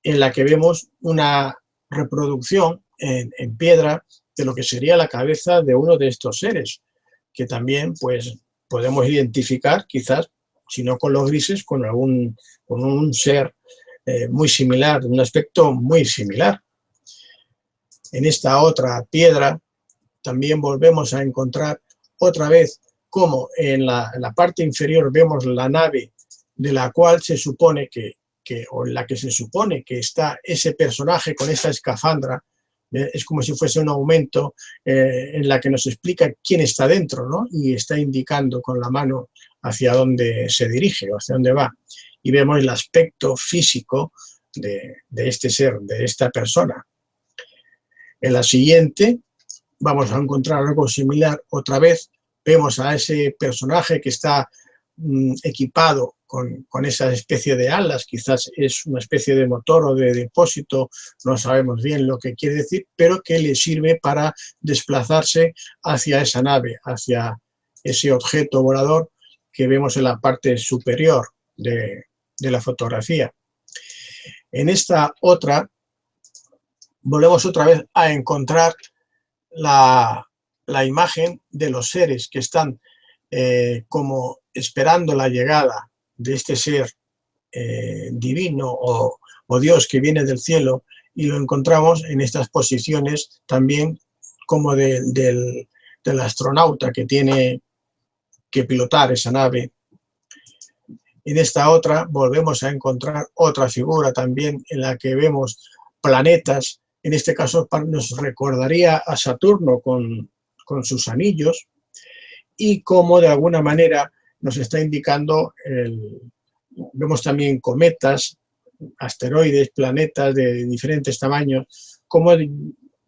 en la que vemos una reproducción en piedra de lo que sería la cabeza de uno de estos seres, que también pues podemos identificar quizás, si no con los grises, con un ser muy similar, de un aspecto muy similar. En esta otra piedra también volvemos a encontrar otra vez como en la parte inferior vemos la nave de la cual se supone o en la que se supone que está ese personaje con esa escafandra. Es como si fuese un aumento en la que nos explica quién está dentro, ¿no? Y está indicando con la mano hacia dónde se dirige o hacia dónde va. Y vemos el aspecto físico de este ser, de esta persona. En la siguiente vamos a encontrar algo similar. Otra vez vemos a ese personaje que está equipado con esa especie de alas, quizás es una especie de motor o de depósito, no sabemos bien lo que quiere decir, pero que le sirve para desplazarse hacia esa nave, hacia ese objeto volador que vemos en la parte superior de la fotografía. En esta otra, volvemos otra vez a encontrar la imagen de los seres que están como esperando la llegada de este ser divino o Dios que viene del cielo, y lo encontramos en estas posiciones también como del astronauta que tiene que pilotar esa nave. En esta otra volvemos a encontrar otra figura también en la que vemos planetas. En este caso nos recordaría a Saturno con sus anillos, y como de alguna manera nos está indicando, vemos también cometas, asteroides, planetas de diferentes tamaños, como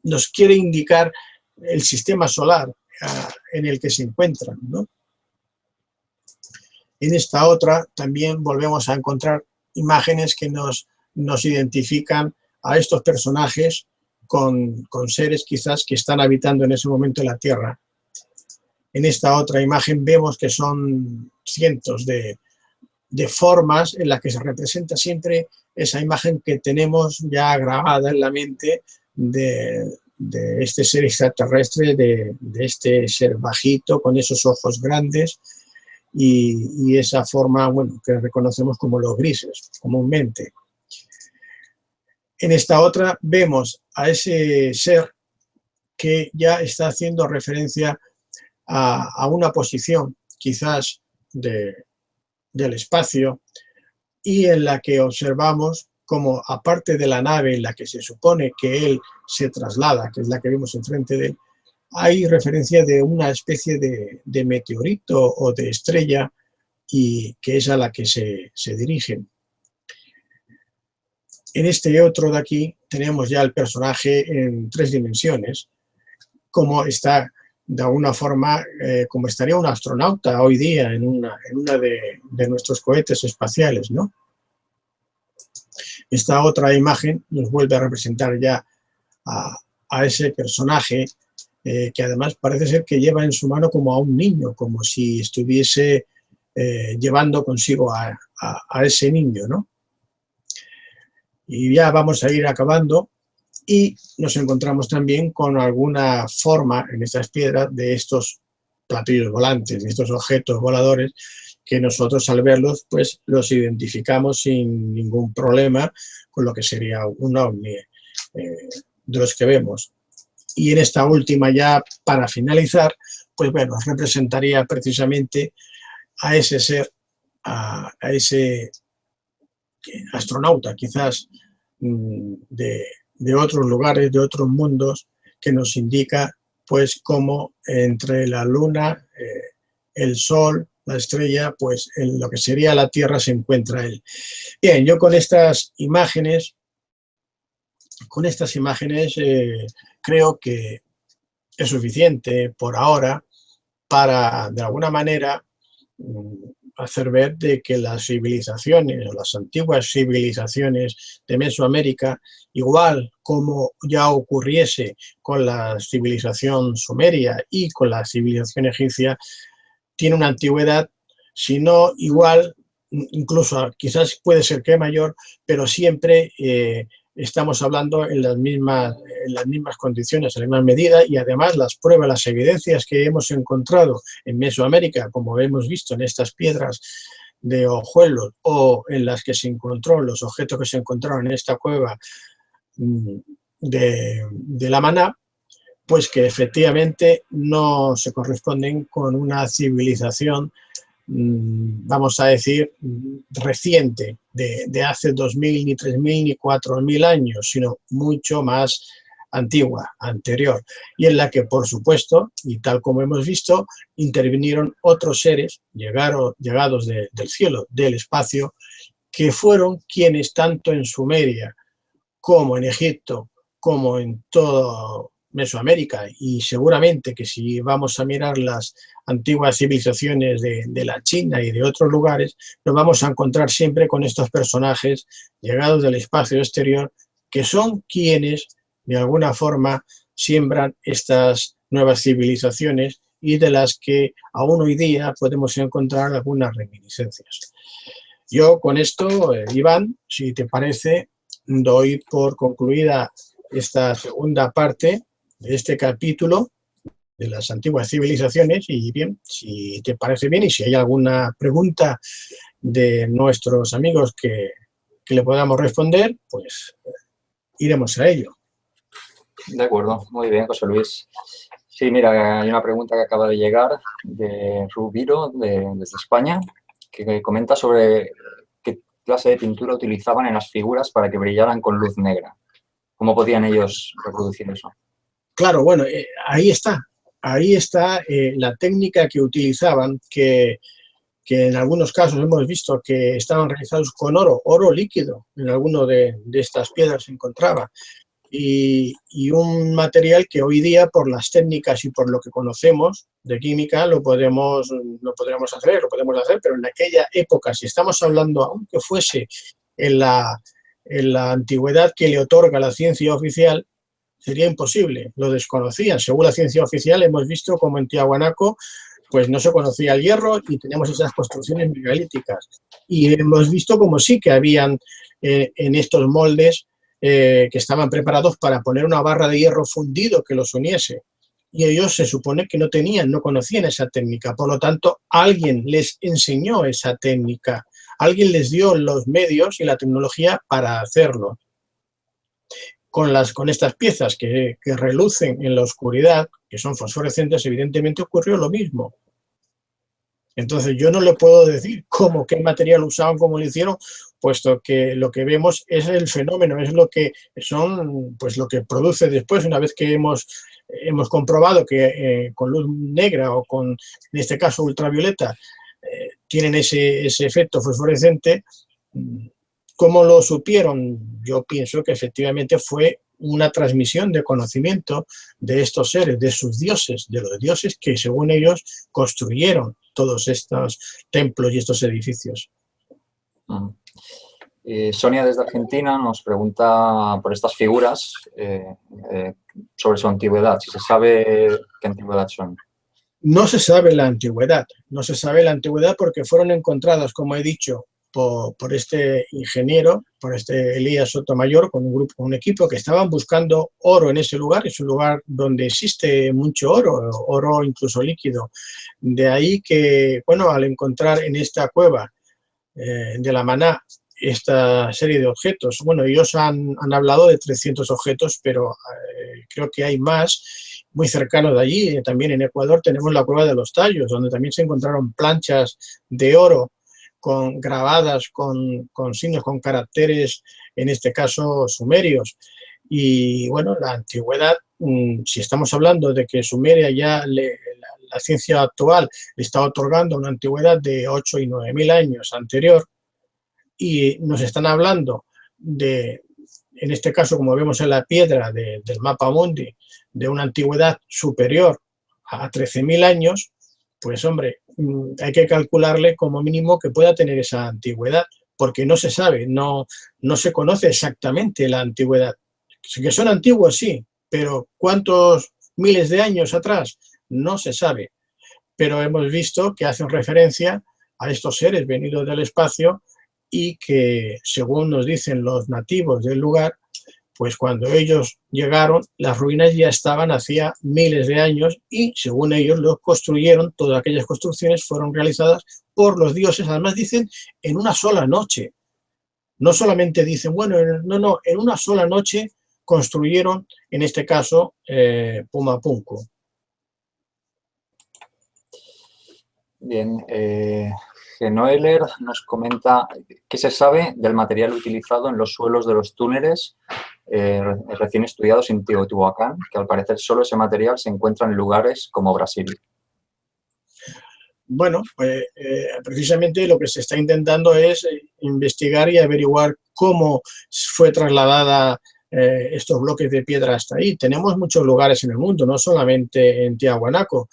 nos quiere indicar el sistema solar en el que se encuentran, ¿no? En esta otra también volvemos a encontrar imágenes que nos identifican a estos personajes con seres quizás que están habitando en ese momento la Tierra. En esta otra imagen vemos que son cientos de formas en las que se representa siempre esa imagen que tenemos ya grabada en la mente de este ser extraterrestre, de este ser bajito con esos ojos grandes y esa forma, bueno, que reconocemos como los grises comúnmente. En esta otra vemos a ese ser que ya está haciendo referencia a una posición quizás del espacio, y en la que observamos como, aparte de la nave en la que se supone que él se traslada, que es la que vemos enfrente de él, hay referencia de una especie de meteorito o de estrella, y que es a la que se dirigen. En este otro de aquí tenemos ya el personaje en 3 dimensiones, como está de alguna forma, como estaría un astronauta hoy día en una de nuestros cohetes espaciales, ¿no? Esta otra imagen nos vuelve a representar ya a ese personaje, que además parece ser que lleva en su mano como a un niño, como si estuviese llevando consigo a ese niño, ¿no? Y ya vamos a ir acabando, y nos encontramos también con alguna forma en estas piedras de estos platillos volantes, de estos objetos voladores, que nosotros al verlos pues los identificamos sin ningún problema con lo que sería un ovni de los que vemos. Y en esta última, ya para finalizar, pues bueno, representaría precisamente a ese ser, a ese astronauta quizás de otros lugares, de otros mundos, que nos indica pues cómo entre la luna, el sol, la estrella, pues en lo que sería la Tierra se encuentra él. Bien, yo con estas imágenes creo que es suficiente por ahora para, de alguna manera, hacer ver de que las civilizaciones, o las antiguas civilizaciones de Mesoamérica, igual como ya ocurriese con la civilización sumeria y con la civilización egipcia, tiene una antigüedad, si no igual, incluso quizás puede ser que mayor, pero siempre estamos hablando en las mismas condiciones, en la misma medida, y además las pruebas, las evidencias que hemos encontrado en Mesoamérica, como hemos visto en estas piedras de Ojuelos, o en las que se encontró, los objetos que se encontraron en esta cueva de La Maná, pues que efectivamente no se corresponden con una civilización, vamos a decir, reciente, de hace 2000, ni 3000, ni 4000 años, sino mucho más antigua, anterior, y en la que, por supuesto, y tal como hemos visto, intervinieron otros seres llegados del cielo, del espacio, que fueron quienes, tanto en Sumeria como en Egipto, como en todo Mesoamérica, y seguramente que si vamos a mirar las antiguas civilizaciones de la China y de otros lugares, nos vamos a encontrar siempre con estos personajes llegados del espacio exterior, que son quienes de alguna forma siembran estas nuevas civilizaciones y de las que aún hoy día podemos encontrar algunas reminiscencias. Yo con esto, Iván, si te parece, doy por concluida esta segunda parte de este capítulo de las antiguas civilizaciones y bien, si te parece bien y si hay alguna pregunta de nuestros amigos que le podamos responder, pues iremos a ello. De acuerdo, muy bien, José Luis. Sí, mira, hay una pregunta que acaba de llegar de Rubiro, desde España, que comenta sobre qué clase de pintura utilizaban en las figuras para que brillaran con luz negra. ¿Cómo podían ellos reproducir eso? Claro, bueno, ahí está la técnica que utilizaban, que en algunos casos hemos visto que estaban realizados con oro líquido, en alguno de estas piedras se encontraba, y un material que hoy día, por las técnicas y por lo que conocemos de química, lo podemos hacer, pero en aquella época, si estamos hablando, aunque fuese en la antigüedad que le otorga la ciencia oficial, sería imposible, lo desconocían. Según la ciencia oficial, hemos visto como en Tiahuanaco pues no se conocía el hierro y teníamos esas construcciones megalíticas. Y hemos visto como sí que habían en estos moldes que estaban preparados para poner una barra de hierro fundido que los uniese. Y ellos se supone que no conocían esa técnica. Por lo tanto, alguien les enseñó esa técnica. Alguien les dio los medios y la tecnología para hacerlo. Con estas piezas que relucen en la oscuridad, que son fosforescentes, evidentemente ocurrió lo mismo. Entonces yo no le puedo decir qué material usaban, cómo lo hicieron, puesto que lo que vemos es el fenómeno, es lo que son, pues lo que produce después, una vez que hemos comprobado que con luz negra o con, en este caso, ultravioleta, tienen ese efecto fosforescente. ¿Cómo lo supieron? Yo pienso que efectivamente fue una transmisión de conocimiento de estos seres, de sus dioses, de los dioses que según ellos construyeron todos estos templos y estos edificios. Sonia desde Argentina nos pregunta por estas figuras sobre su antigüedad, si se sabe qué antigüedad son. No se sabe la antigüedad, porque fueron encontradas, como he dicho, por este ingeniero, por este Elías Sotomayor, con un equipo que estaban buscando oro en ese lugar. Es un lugar donde existe mucho oro incluso líquido. De ahí que, bueno, al encontrar en esta cueva de la Maná esta serie de objetos, bueno, ellos han hablado de 300 objetos, pero creo que hay más. Muy cercano de allí, también en Ecuador, tenemos la cueva de los Tallos, donde también se encontraron planchas de oro grabadas con signos, con caracteres, en este caso sumerios. Y bueno, la antigüedad, si estamos hablando de que Sumeria ya la ciencia actual le está otorgando una antigüedad de 8 y 9 mil años anterior, y nos están hablando de, en este caso, como vemos en la piedra del mapa mundi, de una antigüedad superior a 13.000 años, pues hombre, hay que calcularle como mínimo que pueda tener esa antigüedad, porque no se sabe, no se conoce exactamente la antigüedad. Que son antiguos, sí, pero ¿cuántos miles de años atrás? No se sabe. Pero hemos visto que hacen referencia a estos seres venidos del espacio y que, según nos dicen los nativos del lugar, pues cuando ellos llegaron, las ruinas ya estaban hacía miles de años y, según ellos, los construyeron. Todas aquellas construcciones fueron realizadas por los dioses. Además, dicen en una sola noche. No solamente dicen, bueno, no, en una sola noche construyeron, en este caso, Pumapunku. Bien, Genoeler nos comenta qué se sabe del material utilizado en los suelos de los túneles recién estudiados en Teotihuacán, que al parecer solo ese material se encuentra en lugares como Brasil. Bueno, pues precisamente lo que se está intentando es investigar y averiguar cómo fue trasladada estos bloques de piedra hasta ahí. Tenemos muchos lugares en el mundo, no solamente en Tiahuanaco.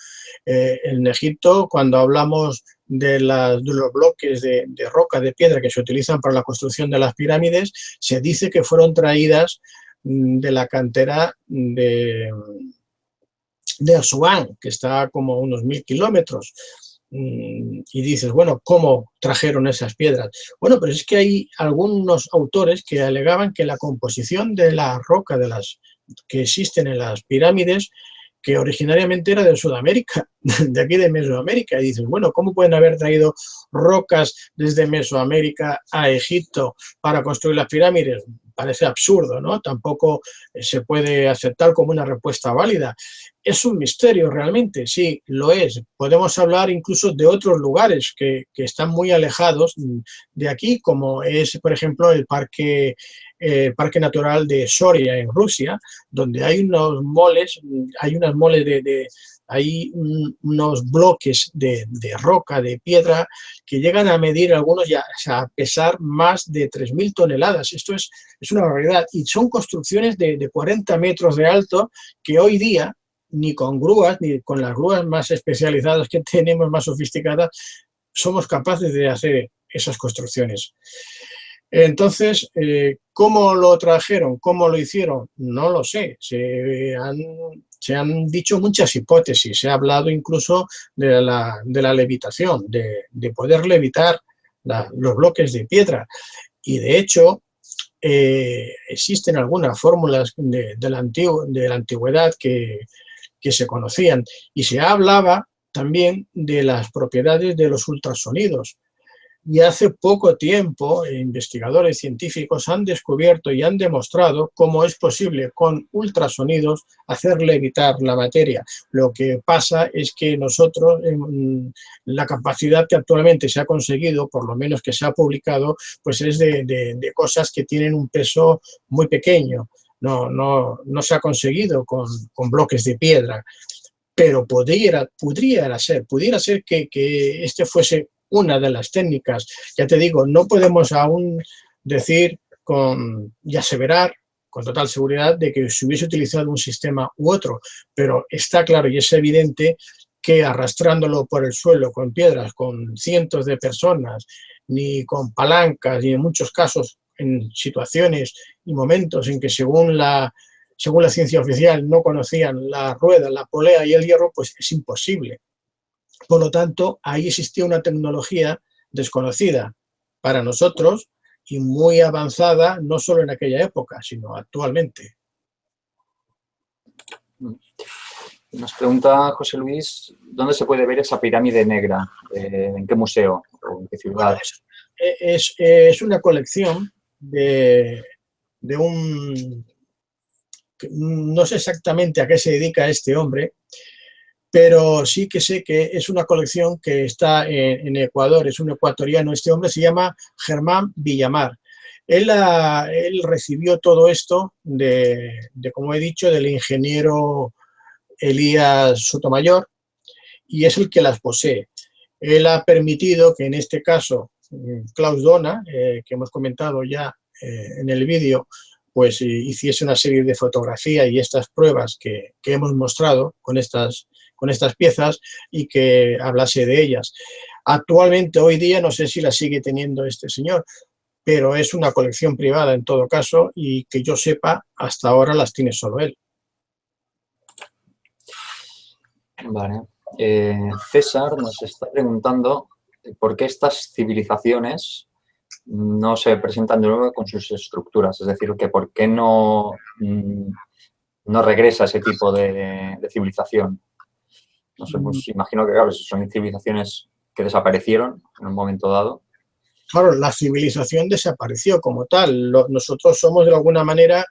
En Egipto, cuando hablamos de los bloques de roca, de piedra que se utilizan para la construcción de las pirámides, se dice que fueron traídas de la cantera de de Asuán, que está como a unos 1000 kilómetros. Y dices, bueno, ¿cómo trajeron esas piedras? Bueno, pero es que hay algunos autores que alegaban que la composición de la roca que existen en las pirámides, que originariamente era de Sudamérica, de aquí de Mesoamérica, y dices, bueno, ¿cómo pueden haber traído rocas desde Mesoamérica a Egipto para construir las pirámides? Parece absurdo, ¿no? Tampoco se puede aceptar como una respuesta válida. Es un misterio realmente, sí, lo es. Podemos hablar incluso de otros lugares que están muy alejados de aquí, como es, por ejemplo, Parque Natural de Soria, en Rusia, donde hay unos moles, hay unos bloques de roca, de piedra, que llegan a medir algunos ya, o sea, a pesar más de 3000 toneladas. Esto es una barbaridad. Y son construcciones de 40 metros de alto que hoy día, ni con grúas, ni con las grúas más especializadas que tenemos, más sofisticadas, somos capaces de hacer esas construcciones. Entonces, ¿cómo lo trajeron? ¿Cómo lo hicieron? No lo sé. Se han dicho muchas hipótesis. Se ha hablado incluso de la levitación, de poder levitar los bloques de piedra. Y de hecho, existen algunas fórmulas de la antigüedad que se conocían. Y se hablaba también de las propiedades de los ultrasonidos. Y hace poco tiempo, investigadores científicos han descubierto y han demostrado cómo es posible con ultrasonidos hacer levitar la materia. Lo que pasa es que nosotros, la capacidad que actualmente se ha conseguido, por lo menos que se ha publicado, pues es de cosas que tienen un peso muy pequeño. No se ha conseguido con bloques de piedra. Pero pudiera ser que este fuese una de las técnicas. Ya te digo, no podemos aún decir y aseverar con total seguridad de que se hubiese utilizado un sistema u otro, pero está claro y es evidente que arrastrándolo por el suelo con piedras, con cientos de personas, ni con palancas, ni en muchos casos en situaciones y momentos en que según la ciencia oficial no conocían la rueda, la polea y el hierro, pues es imposible. Por lo tanto, ahí existía una tecnología desconocida para nosotros y muy avanzada, no solo en aquella época, sino actualmente. Nos pregunta José Luis, ¿dónde se puede ver esa pirámide negra? ¿En qué museo o en qué ciudad? Bueno, es una colección de un... No sé exactamente a qué se dedica este hombre, pero sí que sé que es una colección que está en Ecuador, es un ecuatoriano. Este hombre se llama Germán Villamar. Él recibió todo esto como he dicho, del ingeniero Elías Sotomayor, y es el que las posee. Él ha permitido que en este caso Klaus Dona, que hemos comentado ya en el vídeo, pues hiciese una serie de fotografías y estas pruebas que hemos mostrado con estas piezas y que hablase de ellas. Actualmente, hoy día, no sé si la sigue teniendo este señor, pero es una colección privada en todo caso y que yo sepa, hasta ahora las tiene solo él. Vale. César nos está preguntando por qué estas civilizaciones no se presentan de nuevo con sus estructuras, es decir, que por qué no regresa ese tipo de civilización. No sé, pues imagino que, claro, son civilizaciones que desaparecieron en un momento dado. Claro, la civilización desapareció como tal. Nosotros somos de alguna manera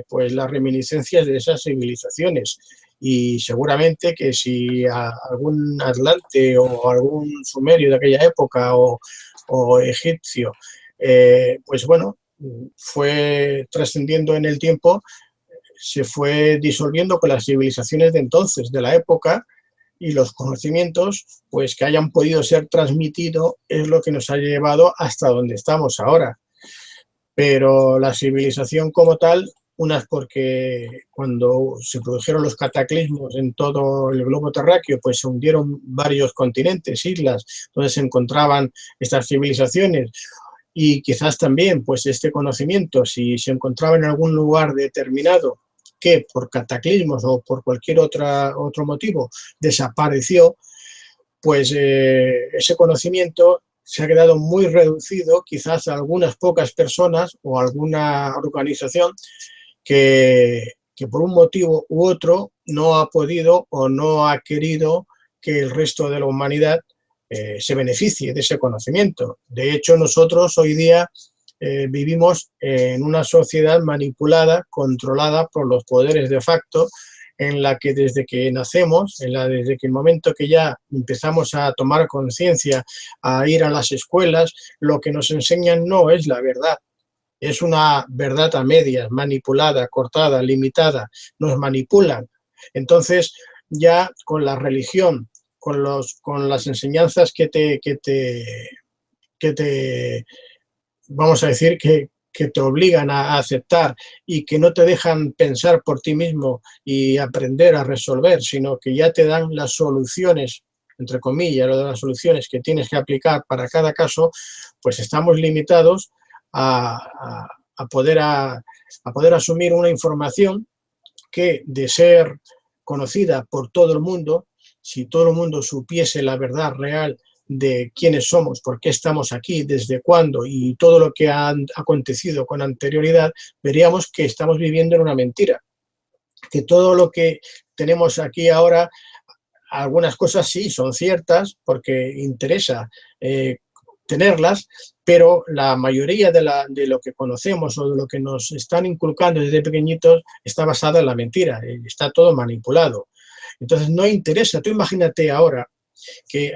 pues las reminiscencias de esas civilizaciones. Y seguramente que si algún atlante o algún sumerio de aquella época o egipcio, pues bueno, fue trascendiendo en el tiempo, se fue disolviendo con las civilizaciones de entonces, de la época, y los conocimientos pues que hayan podido ser transmitidos es lo que nos ha llevado hasta donde estamos ahora. Pero la civilización como tal, unas porque cuando se produjeron los cataclismos en todo el globo terráqueo, pues se hundieron varios continentes, islas, donde se encontraban estas civilizaciones, y quizás también pues este conocimiento, si se encontraba en algún lugar determinado que por cataclismos o por cualquier otro motivo desapareció, pues ese conocimiento se ha quedado muy reducido, quizás a algunas pocas personas o alguna organización que por un motivo u otro no ha podido o no ha querido que el resto de la humanidad se beneficie de ese conocimiento. De hecho, nosotros hoy día vivimos en una sociedad manipulada, controlada por los poderes de facto, en la que desde que nacemos, desde que el momento que ya empezamos a tomar conciencia, a ir a las escuelas, lo que nos enseñan no es la verdad. Es una verdad a medias, manipulada, cortada, limitada, nos manipulan. Entonces, ya con la religión, con las enseñanzas que te vamos a decir, que te obligan a aceptar y que no te dejan pensar por ti mismo y aprender a resolver, sino que ya te dan las soluciones, entre comillas, las soluciones que tienes que aplicar para cada caso, pues estamos limitados a poder asumir una información que, de ser conocida por todo el mundo, si todo el mundo supiese la verdad real de quiénes somos, por qué estamos aquí, desde cuándo y todo lo que ha acontecido con anterioridad, veríamos que estamos viviendo en una mentira, que todo lo que tenemos aquí ahora, algunas cosas sí son ciertas porque interesa tenerlas, pero la mayoría de lo que conocemos o de lo que nos están inculcando desde pequeñitos está basada en la mentira, está todo manipulado. Entonces no interesa. Tú imagínate ahora que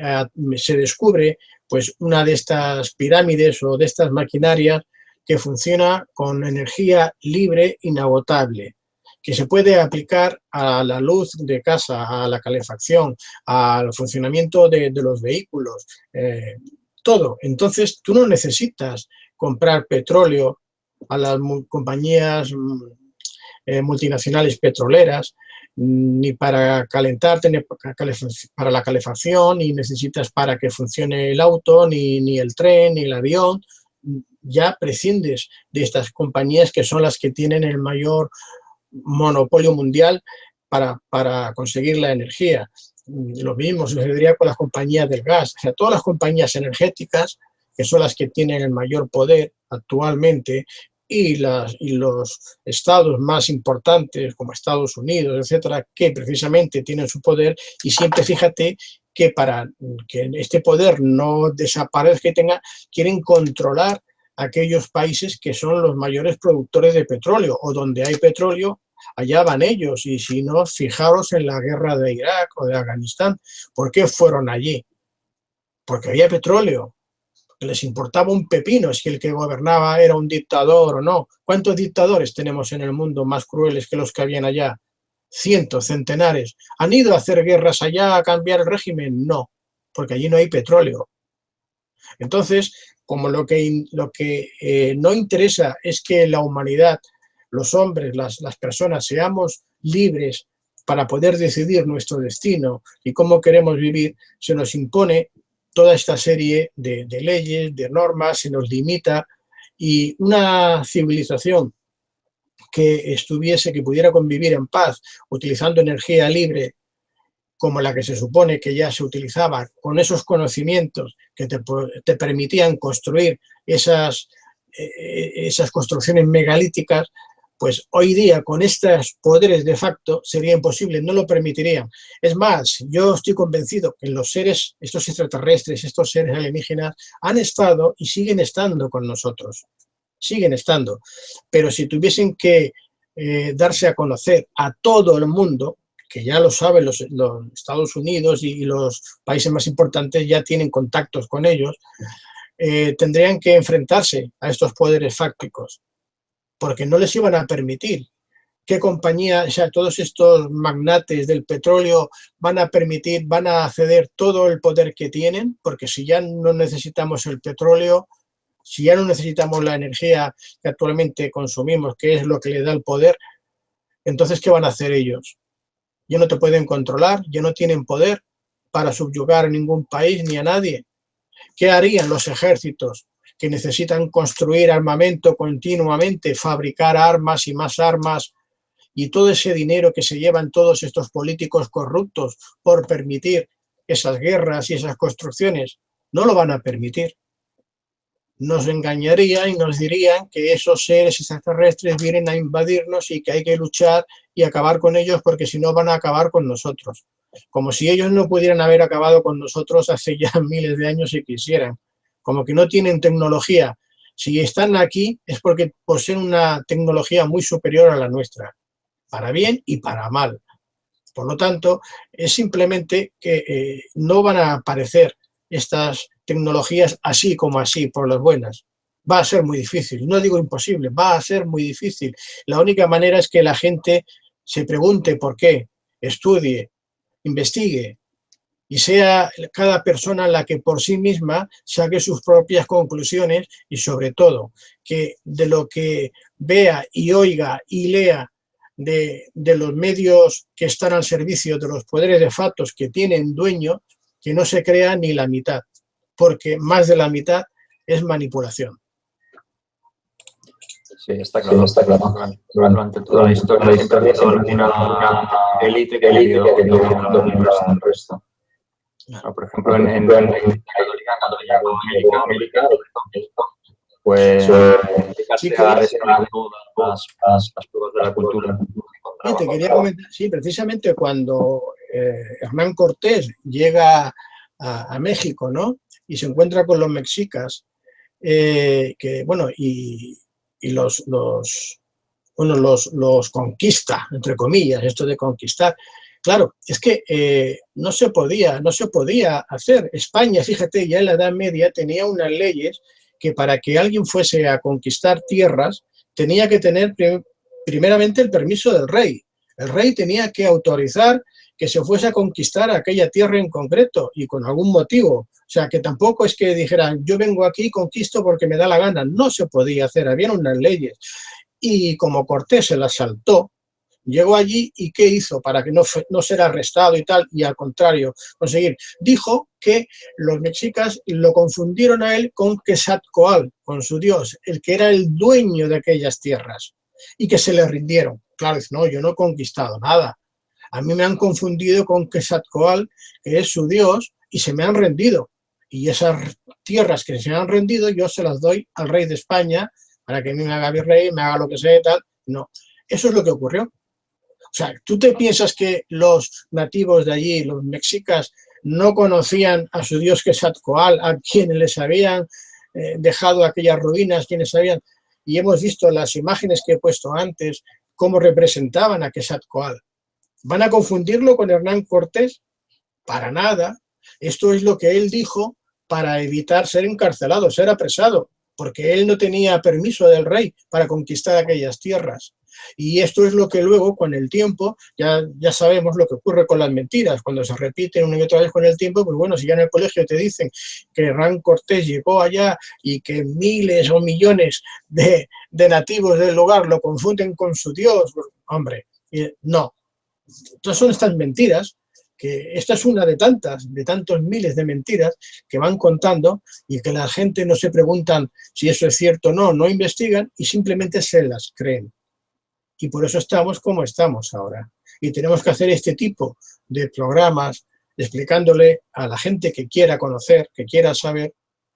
se descubre pues una de estas pirámides o de estas maquinarias que funciona con energía libre inagotable, que se puede aplicar a la luz de casa, a la calefacción, al funcionamiento de los vehículos, todo. Entonces tú no necesitas comprar petróleo a las compañías multinacionales petroleras, ni para calentarte, ni para la calefacción, ni necesitas para que funcione el auto, ni el tren, ni el avión. Ya prescindes de estas compañías que son las que tienen el mayor monopolio mundial para conseguir la energía. Lo mismo sucedería con las compañías del gas. O sea, todas las compañías energéticas, que son las que tienen el mayor poder actualmente, y los estados más importantes como Estados Unidos, etcétera, que precisamente tienen su poder, y siempre fíjate que para que este poder no desaparezca y quieren controlar aquellos países que son los mayores productores de petróleo, o donde hay petróleo, allá van ellos. Y si no, fijaros en la guerra de Irak o de Afganistán. ¿Por qué fueron allí? Porque había petróleo. Les importaba un pepino si el que gobernaba era un dictador o no. ¿Cuántos dictadores tenemos en el mundo más crueles que los que habían allá? Cientos, centenares. ¿Han ido a hacer guerras allá a cambiar el régimen? No, porque allí no hay petróleo. Entonces, como lo que no interesa es que la humanidad, los hombres, las personas, seamos libres para poder decidir nuestro destino y cómo queremos vivir, se nos impone toda esta serie de leyes, de normas, se nos limita, y una civilización que pudiera convivir en paz, utilizando energía libre, como la que se supone que ya se utilizaba, con esos conocimientos que te permitían construir esas construcciones megalíticas, pues hoy día con estos poderes de facto sería imposible, no lo permitirían. Es más, yo estoy convencido que los seres, estos extraterrestres, estos seres alienígenas, han estado y siguen estando con nosotros, siguen estando, pero si tuviesen que darse a conocer a todo el mundo, que ya lo saben los Estados Unidos y los países más importantes ya tienen contactos con ellos, tendrían que enfrentarse a estos poderes fácticos, porque no les iban a permitir. ¿Qué compañía, o sea, todos estos magnates del petróleo van a ceder todo el poder que tienen? Porque si ya no necesitamos el petróleo, si ya no necesitamos la energía que actualmente consumimos, que es lo que le da el poder, entonces, ¿qué van a hacer ellos? Ya no te pueden controlar, ya no tienen poder para subyugar a ningún país ni a nadie. ¿Qué harían los ejércitos que necesitan construir armamento continuamente, fabricar armas y más armas y todo ese dinero que se llevan todos estos políticos corruptos por permitir esas guerras y esas construcciones, no lo van a permitir. Nos engañarían y nos dirían que esos seres extraterrestres vienen a invadirnos y que hay que luchar y acabar con ellos porque si no van a acabar con nosotros. Como si ellos no pudieran haber acabado con nosotros hace ya miles de años si quisieran. Como que no tienen tecnología. Si están aquí es porque poseen una tecnología muy superior a la nuestra, para bien y para mal. Por lo tanto, es simplemente que no van a aparecer estas tecnologías así como así, por las buenas. Va a ser muy difícil, no digo imposible, va a ser muy difícil. La única manera es que la gente se pregunte por qué, estudie, investigue y sea cada persona la que por sí misma saque sus propias conclusiones y sobre todo que de lo que vea y oiga y lea de los medios que están al servicio de los poderes de factos que tienen dueño, que no se crea ni la mitad, porque más de la mitad es manipulación. Sí, está claro. Durante toda la historia siempre ha habido una élite que ha querido dominar al resto. Claro, por ejemplo, en la Católica América, pues sí, todas las pruebas de la cultura. Sí, te quería comentar, sí, precisamente cuando Hernán Cortés llega a México, ¿no? Y se encuentra con los mexicas, que, bueno, y los conquista, entre comillas, esto de conquistar. Claro, es que no se podía hacer. España, fíjate, ya en la Edad Media tenía unas leyes que para que alguien fuese a conquistar tierras tenía que tener primeramente el permiso del rey. El rey tenía que autorizar que se fuese a conquistar aquella tierra en concreto y con algún motivo. O sea, que tampoco es que dijeran, yo vengo aquí y conquisto porque me da la gana. No se podía hacer, había unas leyes. Y como Cortés se las saltó, llegó allí y ¿qué hizo para que no ser arrestado y tal? Y al contrario, conseguir. Dijo que los mexicas lo confundieron a él con Quetzalcóatl, con su dios, el que era el dueño de aquellas tierras, y que se le rindieron. Claro, dice, no, yo no he conquistado nada. A mí me han confundido con Quetzalcóatl, que es su dios, y se me han rendido. Y esas tierras que se me han rendido, yo se las doy al rey de España para que me haga virrey, me haga lo que sea y tal. No, eso es lo que ocurrió. O sea, ¿tú te piensas que los nativos de allí, los mexicas, no conocían a su dios Quetzalcóatl, a quienes les habían dejado aquellas ruinas, quienes habían... Y hemos visto las imágenes que he puesto antes, cómo representaban a Quetzalcóatl. ¿Van a confundirlo con Hernán Cortés? Para nada. Esto es lo que él dijo para evitar ser encarcelado, ser apresado, porque él no tenía permiso del rey para conquistar aquellas tierras. Y esto es lo que luego, con el tiempo, ya sabemos lo que ocurre con las mentiras. Cuando se repiten una y otra vez con el tiempo, pues bueno, si ya en el colegio te dicen que Hernán Cortés llegó allá y que miles o millones de nativos del lugar lo confunden con su dios, pues, hombre, no. Entonces son estas mentiras, que esta es una de tantos miles de mentiras que van contando y que la gente no se preguntan si eso es cierto o no, no investigan y simplemente se las creen. Y por eso estamos como estamos ahora. Y tenemos que hacer este tipo de programas explicándole a la gente que quiera conocer, que quiera saber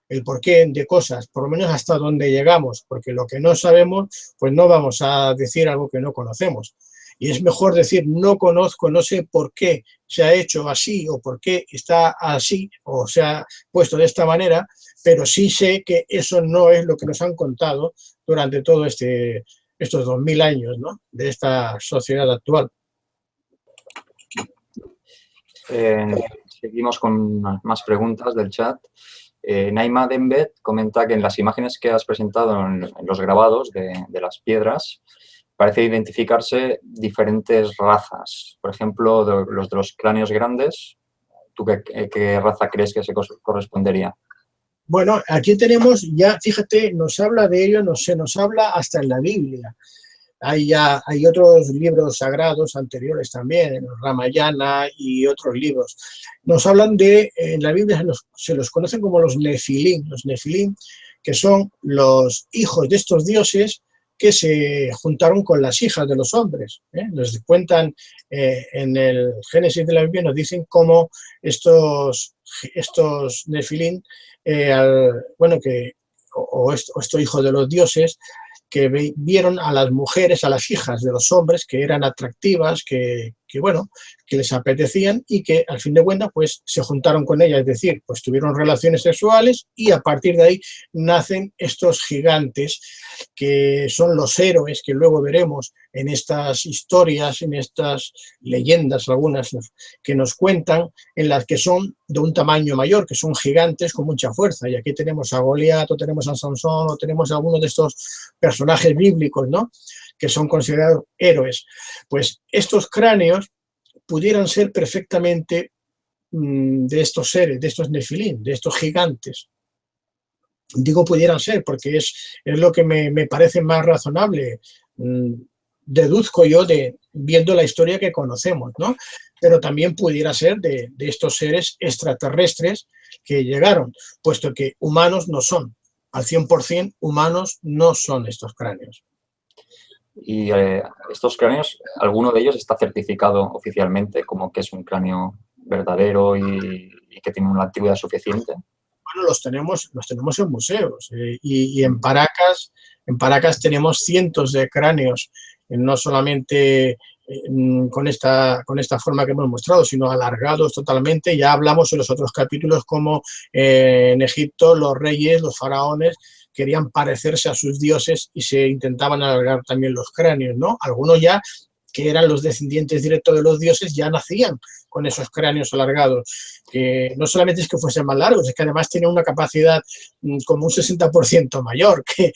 el porqué de cosas, por lo menos hasta dónde llegamos, porque lo que no sabemos, pues no vamos a decir algo que no conocemos. Y es mejor decir no conozco, no sé por qué se ha hecho así o por qué está así o se ha puesto de esta manera, pero sí sé que eso no es lo que nos han contado durante todo estos 2000 años, ¿no?, de esta sociedad actual. Seguimos con más preguntas del chat. Naima Dembet comenta que en las imágenes que has presentado en los grabados de las piedras parece identificarse diferentes razas. Por ejemplo, los de los cráneos grandes, ¿tú qué raza crees que se correspondería? Bueno, aquí tenemos ya, fíjate, nos habla de ello, se nos habla hasta en la Biblia. Hay otros libros sagrados anteriores también, en Ramayana y otros libros. Nos hablan en la Biblia se los conocen como los Nefilim, que son los hijos de estos dioses que se juntaron con las hijas de los hombres. Nos cuentan en el Génesis de la Biblia, nos dicen cómo estos Nefilín, estos hijos de los dioses, que vieron a las mujeres, a las hijas de los hombres, que eran atractivas, que les apetecían y que al fin de cuentas pues se juntaron con ellas, es decir, pues tuvieron relaciones sexuales y a partir de ahí nacen estos gigantes que son los héroes que luego veremos en estas historias, en estas leyendas, algunas que nos cuentan, en las que son de un tamaño mayor, que son gigantes con mucha fuerza. Y aquí tenemos a Goliat, o tenemos a Sansón, o tenemos a algunos de estos personajes bíblicos, ¿no?, que son considerados héroes. Pues estos cráneos pudieran ser perfectamente de estos seres, de estos nefilín, de estos gigantes. Digo pudieran ser porque es lo que me parece más razonable. Deduzco yo viendo la historia que conocemos, ¿no? Pero también pudiera ser de estos seres extraterrestres que llegaron, puesto que humanos no son. Al 100% humanos no son estos cráneos. Y estos cráneos, ¿alguno de ellos está certificado oficialmente como que es un cráneo verdadero y que tiene una antigüedad suficiente? Bueno, los tenemos en museos y en Paracas tenemos cientos de cráneos, no solamente con esta forma que hemos mostrado, sino alargados totalmente. Ya hablamos en los otros capítulos cómo en Egipto los reyes, los faraones, querían parecerse a sus dioses y se intentaban alargar también los cráneos, ¿no? Algunos ya, que eran los descendientes directos de los dioses, ya nacían con esos cráneos alargados, que no solamente es que fuesen más largos, es que además tienen una capacidad como un 60% mayor, que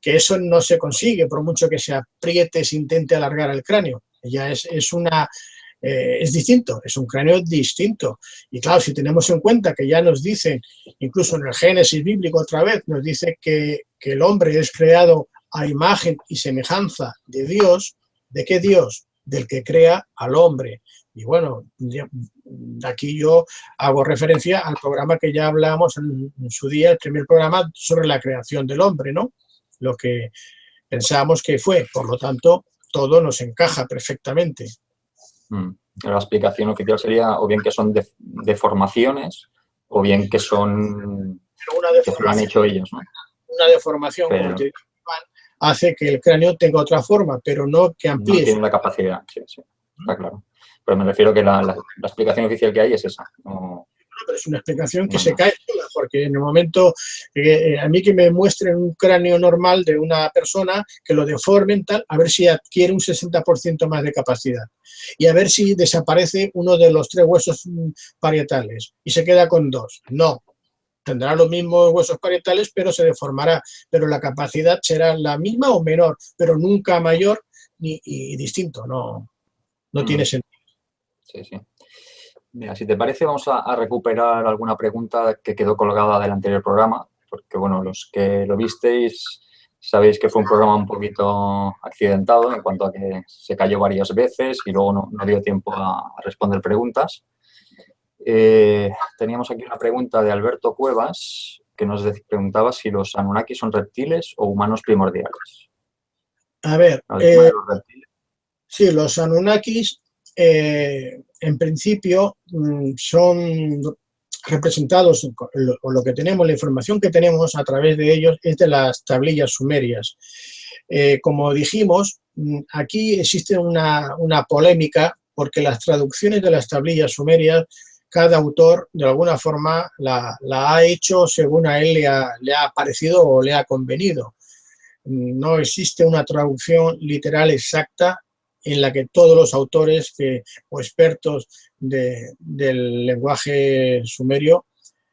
eso no se consigue por mucho que se apriete, se intente alargar el cráneo. Ya es distinto, es un cráneo distinto. Y claro, si tenemos en cuenta que ya nos dicen, incluso en el Génesis bíblico otra vez, nos dice que el hombre es creado a imagen y semejanza de Dios. ¿De qué Dios? Del que crea al hombre. Y bueno, aquí yo hago referencia al programa que ya hablamos en su día, el primer programa sobre la creación del hombre, ¿no? Lo que pensábamos que fue, por lo tanto, todo nos encaja perfectamente. La explicación oficial sería o bien que son deformaciones o bien que son que lo han hecho ellos, ¿no? Una deformación, como te digo, hace que el cráneo tenga otra forma, pero no que amplíe. No tiene la capacidad, sí, está claro. Pero me refiero que la explicación oficial que hay es esa. No, pero es una explicación que se cae sola, porque en el momento a mí que me muestren un cráneo normal de una persona, que lo deformen tal, a ver si adquiere un 60% más de capacidad y a ver si desaparece uno de los 3 huesos parietales y se queda con 2. No, tendrá los mismos huesos parietales, pero se deformará, pero la capacidad será la misma o menor, pero nunca mayor y distinto, no tiene sentido. Sí. Mira, si te parece, vamos a recuperar alguna pregunta que quedó colgada del anterior programa, porque, bueno, los que lo visteis sabéis que fue un programa un poquito accidentado en cuanto a que se cayó varias veces y luego no dio tiempo a responder preguntas. Teníamos aquí una pregunta de Alberto Cuevas, que nos preguntaba si los Anunnaki son reptiles o humanos primordiales. A ver, sí, los Anunnakis en principio son representados, o lo que tenemos, la información que tenemos a través de ellos es de las tablillas sumerias. Como dijimos, aquí existe una polémica porque las traducciones de las tablillas sumerias, cada autor de alguna forma la ha hecho según a él le ha parecido o le ha convenido. No existe una traducción literal exacta en la que todos los autores o expertos del lenguaje sumerio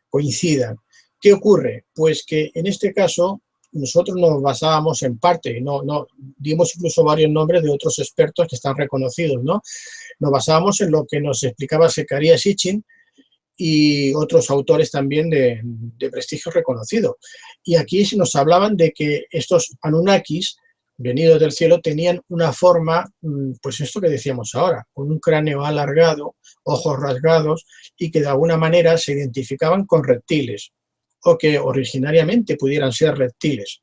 coincidan. ¿Qué ocurre? Pues que en este caso nosotros nos basábamos en parte, dimos incluso varios nombres de otros expertos que están reconocidos, ¿no? Nos basábamos en lo que nos explicaba Zecaria Sitchin y otros autores también de prestigio reconocido. Y aquí nos hablaban de que estos Anunnakis venidos del cielo tenían una forma, pues esto que decíamos ahora, con un cráneo alargado, ojos rasgados y que de alguna manera se identificaban con reptiles o que originariamente pudieran ser reptiles,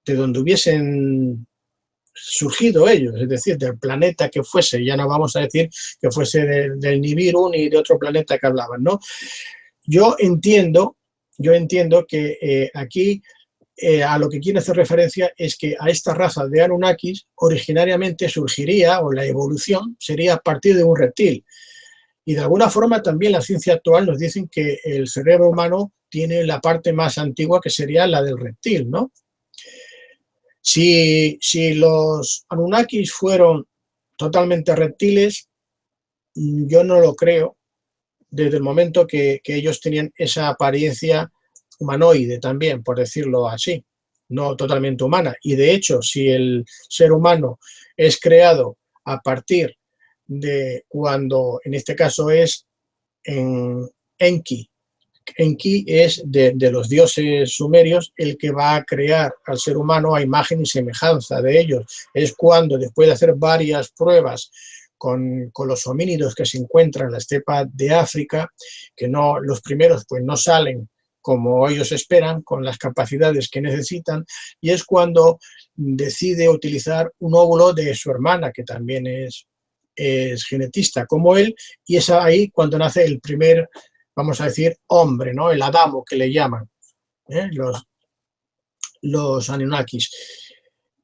de donde hubiesen surgido ellos, es decir, del planeta que fuese, ya no vamos a decir que fuese del Nibiru ni de otro planeta que hablaban, ¿no? Yo entiendo que aquí a lo que quiere hacer referencia es que a esta raza de Anunnakis originariamente surgiría, o la evolución sería a partir de un reptil. Y de alguna forma también la ciencia actual nos dice que el cerebro humano tiene la parte más antigua, que sería la del reptil, ¿no? Si los Anunnakis fueron totalmente reptiles, yo no lo creo, desde el momento que ellos tenían esa apariencia humanoide también, por decirlo así, no totalmente humana. Y de hecho, si el ser humano es creado a partir de cuando, en este caso es en Enki. Enki es de los dioses sumerios el que va a crear al ser humano a imagen y semejanza de ellos. Es cuando, después de hacer varias pruebas con los homínidos que se encuentran en la estepa de África, que no, los primeros pues no salen como ellos esperan, con las capacidades que necesitan, y es cuando decide utilizar un óvulo de su hermana, que también es genetista como él, y es ahí cuando nace el primer, vamos a decir, hombre, ¿no? El Adamo, que le llaman, ¿eh? Los Anunnakis.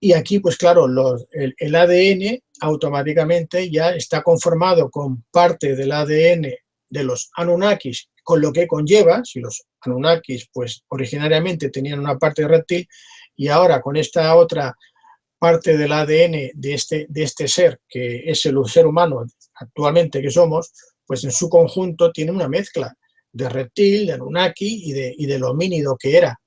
Y aquí, pues claro, el ADN automáticamente ya está conformado con parte del ADN de los Anunnakis, con lo que conlleva, si los Anunnakis pues originariamente tenían una parte de reptil, y ahora con esta otra parte del ADN de este ser, que es el ser humano actualmente que somos, pues en su conjunto tiene una mezcla de reptil, de Anunnaki y del homínido que era.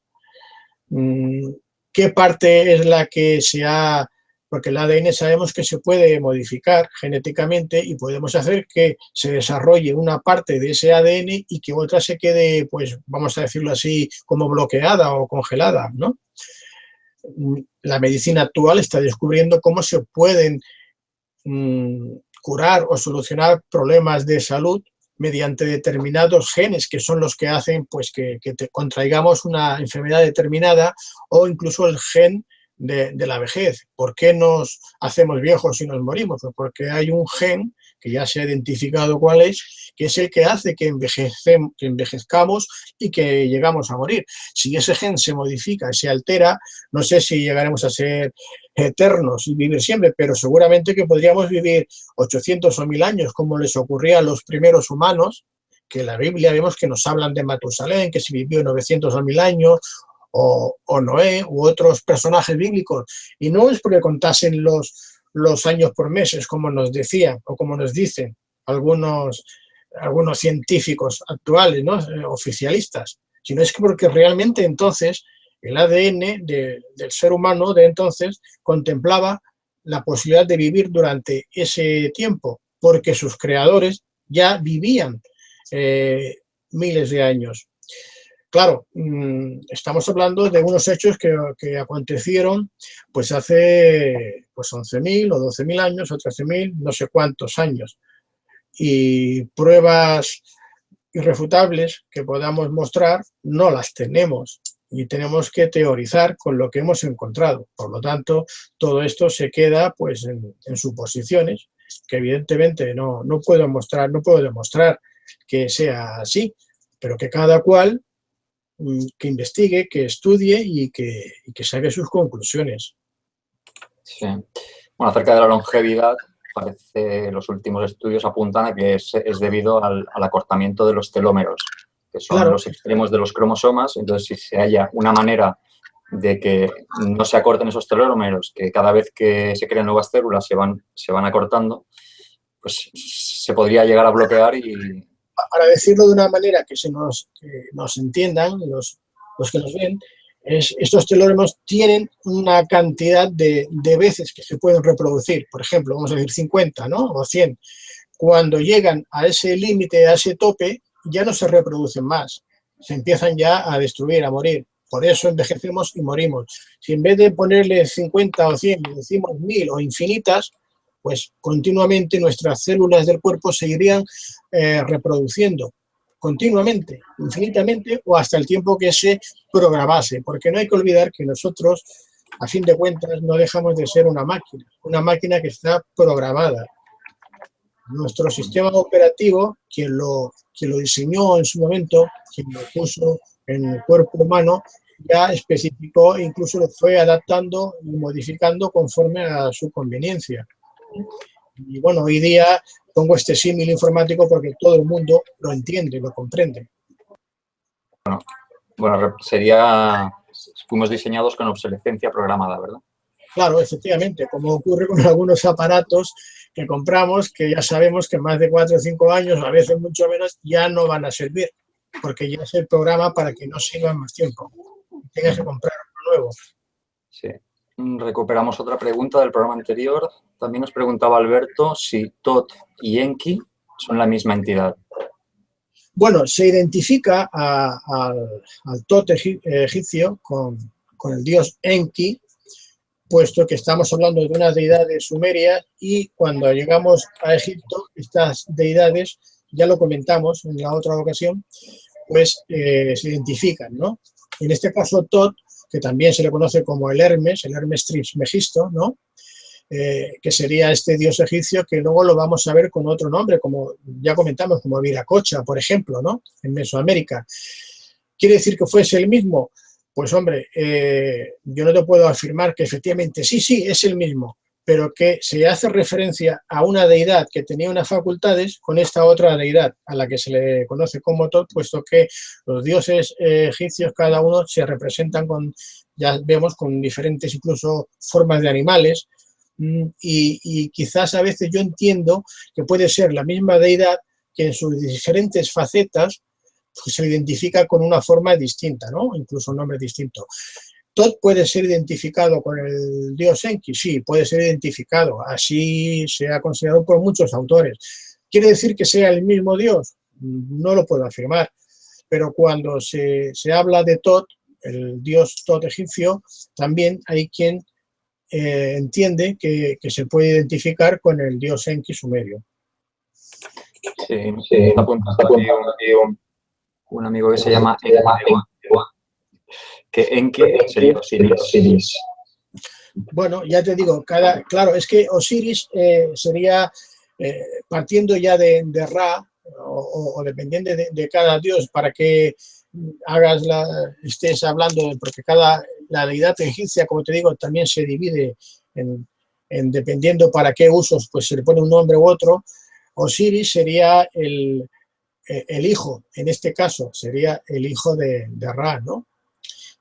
¿Qué parte es la que se ha...? Porque el ADN sabemos que se puede modificar genéticamente y podemos hacer que se desarrolle una parte de ese ADN y que otra se quede, pues vamos a decirlo así, como bloqueada o congelada, ¿no? La medicina actual está descubriendo cómo se pueden curar o solucionar problemas de salud mediante determinados genes que son los que hacen pues, que contraigamos una enfermedad determinada, o incluso el gen de la vejez. ¿Por qué nos hacemos viejos y nos morimos? Pues porque hay un gen que ya se ha identificado cuál es, que es el que hace que envejezcamos y que llegamos a morir. Si ese gen se modifica y se altera, no sé si llegaremos a ser eternos y vivir siempre, pero seguramente que podríamos vivir 800 o 1000 años, como les ocurría a los primeros humanos, que en la Biblia vemos que nos hablan de Matusalén, que se vivió 900 o 1000 años, o Noé, u otros personajes bíblicos, y no es porque contasen los años por meses, como nos decían, o como nos dicen algunos científicos actuales, ¿no? Oficialistas, sino es que porque realmente entonces el ADN del ser humano de entonces contemplaba la posibilidad de vivir durante ese tiempo, porque sus creadores ya vivían miles de años. Claro, estamos hablando de unos hechos que acontecieron pues hace pues 11.000 o 12.000 años o 13.000, no sé cuántos años. Y pruebas irrefutables que podamos mostrar no las tenemos, y tenemos que teorizar con lo que hemos encontrado. Por lo tanto, todo esto se queda pues en suposiciones, que evidentemente no puedo demostrar que sea así, pero que cada cual que investigue, que estudie y que saque sus conclusiones. Sí. Bueno, acerca de la longevidad, parece los últimos estudios apuntan a que es debido al acortamiento de los telómeros, que son claro, los extremos de los cromosomas. Entonces, si se halla una manera de que no se acorten esos telómeros, que cada vez que se crean nuevas células se van acortando, pues se podría llegar a bloquear y... Para decirlo de una manera que nos entiendan los que nos ven, estos telómeros tienen una cantidad de veces que se pueden reproducir. Por ejemplo, vamos a decir 50, ¿no? O 100. Cuando llegan a ese límite, a ese tope, ya no se reproducen más. Se empiezan ya a destruir, a morir. Por eso envejecemos y morimos. Si en vez de ponerle 50 o 100 le decimos 1000 o infinitas, pues continuamente nuestras células del cuerpo seguirían reproduciendo continuamente, infinitamente, o hasta el tiempo que se programase, porque no hay que olvidar que nosotros a fin de cuentas no dejamos de ser una máquina que está programada. Nuestro sistema operativo, quien lo diseñó en su momento, quien lo puso en el cuerpo humano, ya especificó e incluso lo fue adaptando y modificando conforme a su conveniencia. Y bueno, hoy día pongo este símil informático porque todo el mundo lo entiende, lo comprende. Bueno, fuimos diseñados con obsolescencia programada, ¿verdad? Claro, efectivamente, como ocurre con algunos aparatos que compramos, que ya sabemos que más de 4 o 5 años, a veces mucho menos, ya no van a servir, porque ya es el programa para que no sirvan más tiempo. Tengas que comprar uno nuevo. Sí. Recuperamos otra pregunta del programa anterior. También nos preguntaba Alberto si Tot y Enki son la misma entidad. Bueno, se identifica al Tot egipcio con el dios Enki, puesto que estamos hablando de unas deidades sumerias y cuando llegamos a Egipto, estas deidades, ya lo comentamos en la otra ocasión, pues se identifican, ¿no? En este caso Tot, que también se le conoce como el Hermes Trismegisto, ¿no? Que sería este dios egipcio que luego lo vamos a ver con otro nombre, como ya comentamos, como Viracocha, por ejemplo, ¿no? En Mesoamérica. ¿Quiere decir que fuese el mismo? Pues hombre, yo no te puedo afirmar que efectivamente sí, es el mismo, pero que se hace referencia a una deidad que tenía unas facultades con esta otra deidad, a la que se le conoce como Tot, puesto que los dioses egipcios cada uno se representan con, ya vemos, con diferentes incluso formas de animales, y quizás a veces yo entiendo que puede ser la misma deidad que en sus diferentes facetas pues se identifica con una forma distinta, ¿no? Incluso un nombre distinto. Tot puede ser identificado con el dios Enki, sí, puede ser identificado, así se ha considerado por muchos autores. ¿Quiere decir que sea el mismo dios? No lo puedo afirmar, pero cuando se habla de Tot, el dios Tot egipcio, también hay quien entiende que se puede identificar con el dios Enki sumerio. Sí, está apuntando aquí un amigo que se llama Enki, que Enki sería Osiris. Bueno, ya te digo, claro, es que Osiris sería, partiendo ya de Ra, o dependiendo de cada dios, para que estés hablando, porque la deidad egipcia, como te digo, también se divide en dependiendo para qué usos, pues se le pone un nombre u otro. Osiris sería el hijo, en este caso, sería el hijo de Ra, ¿no?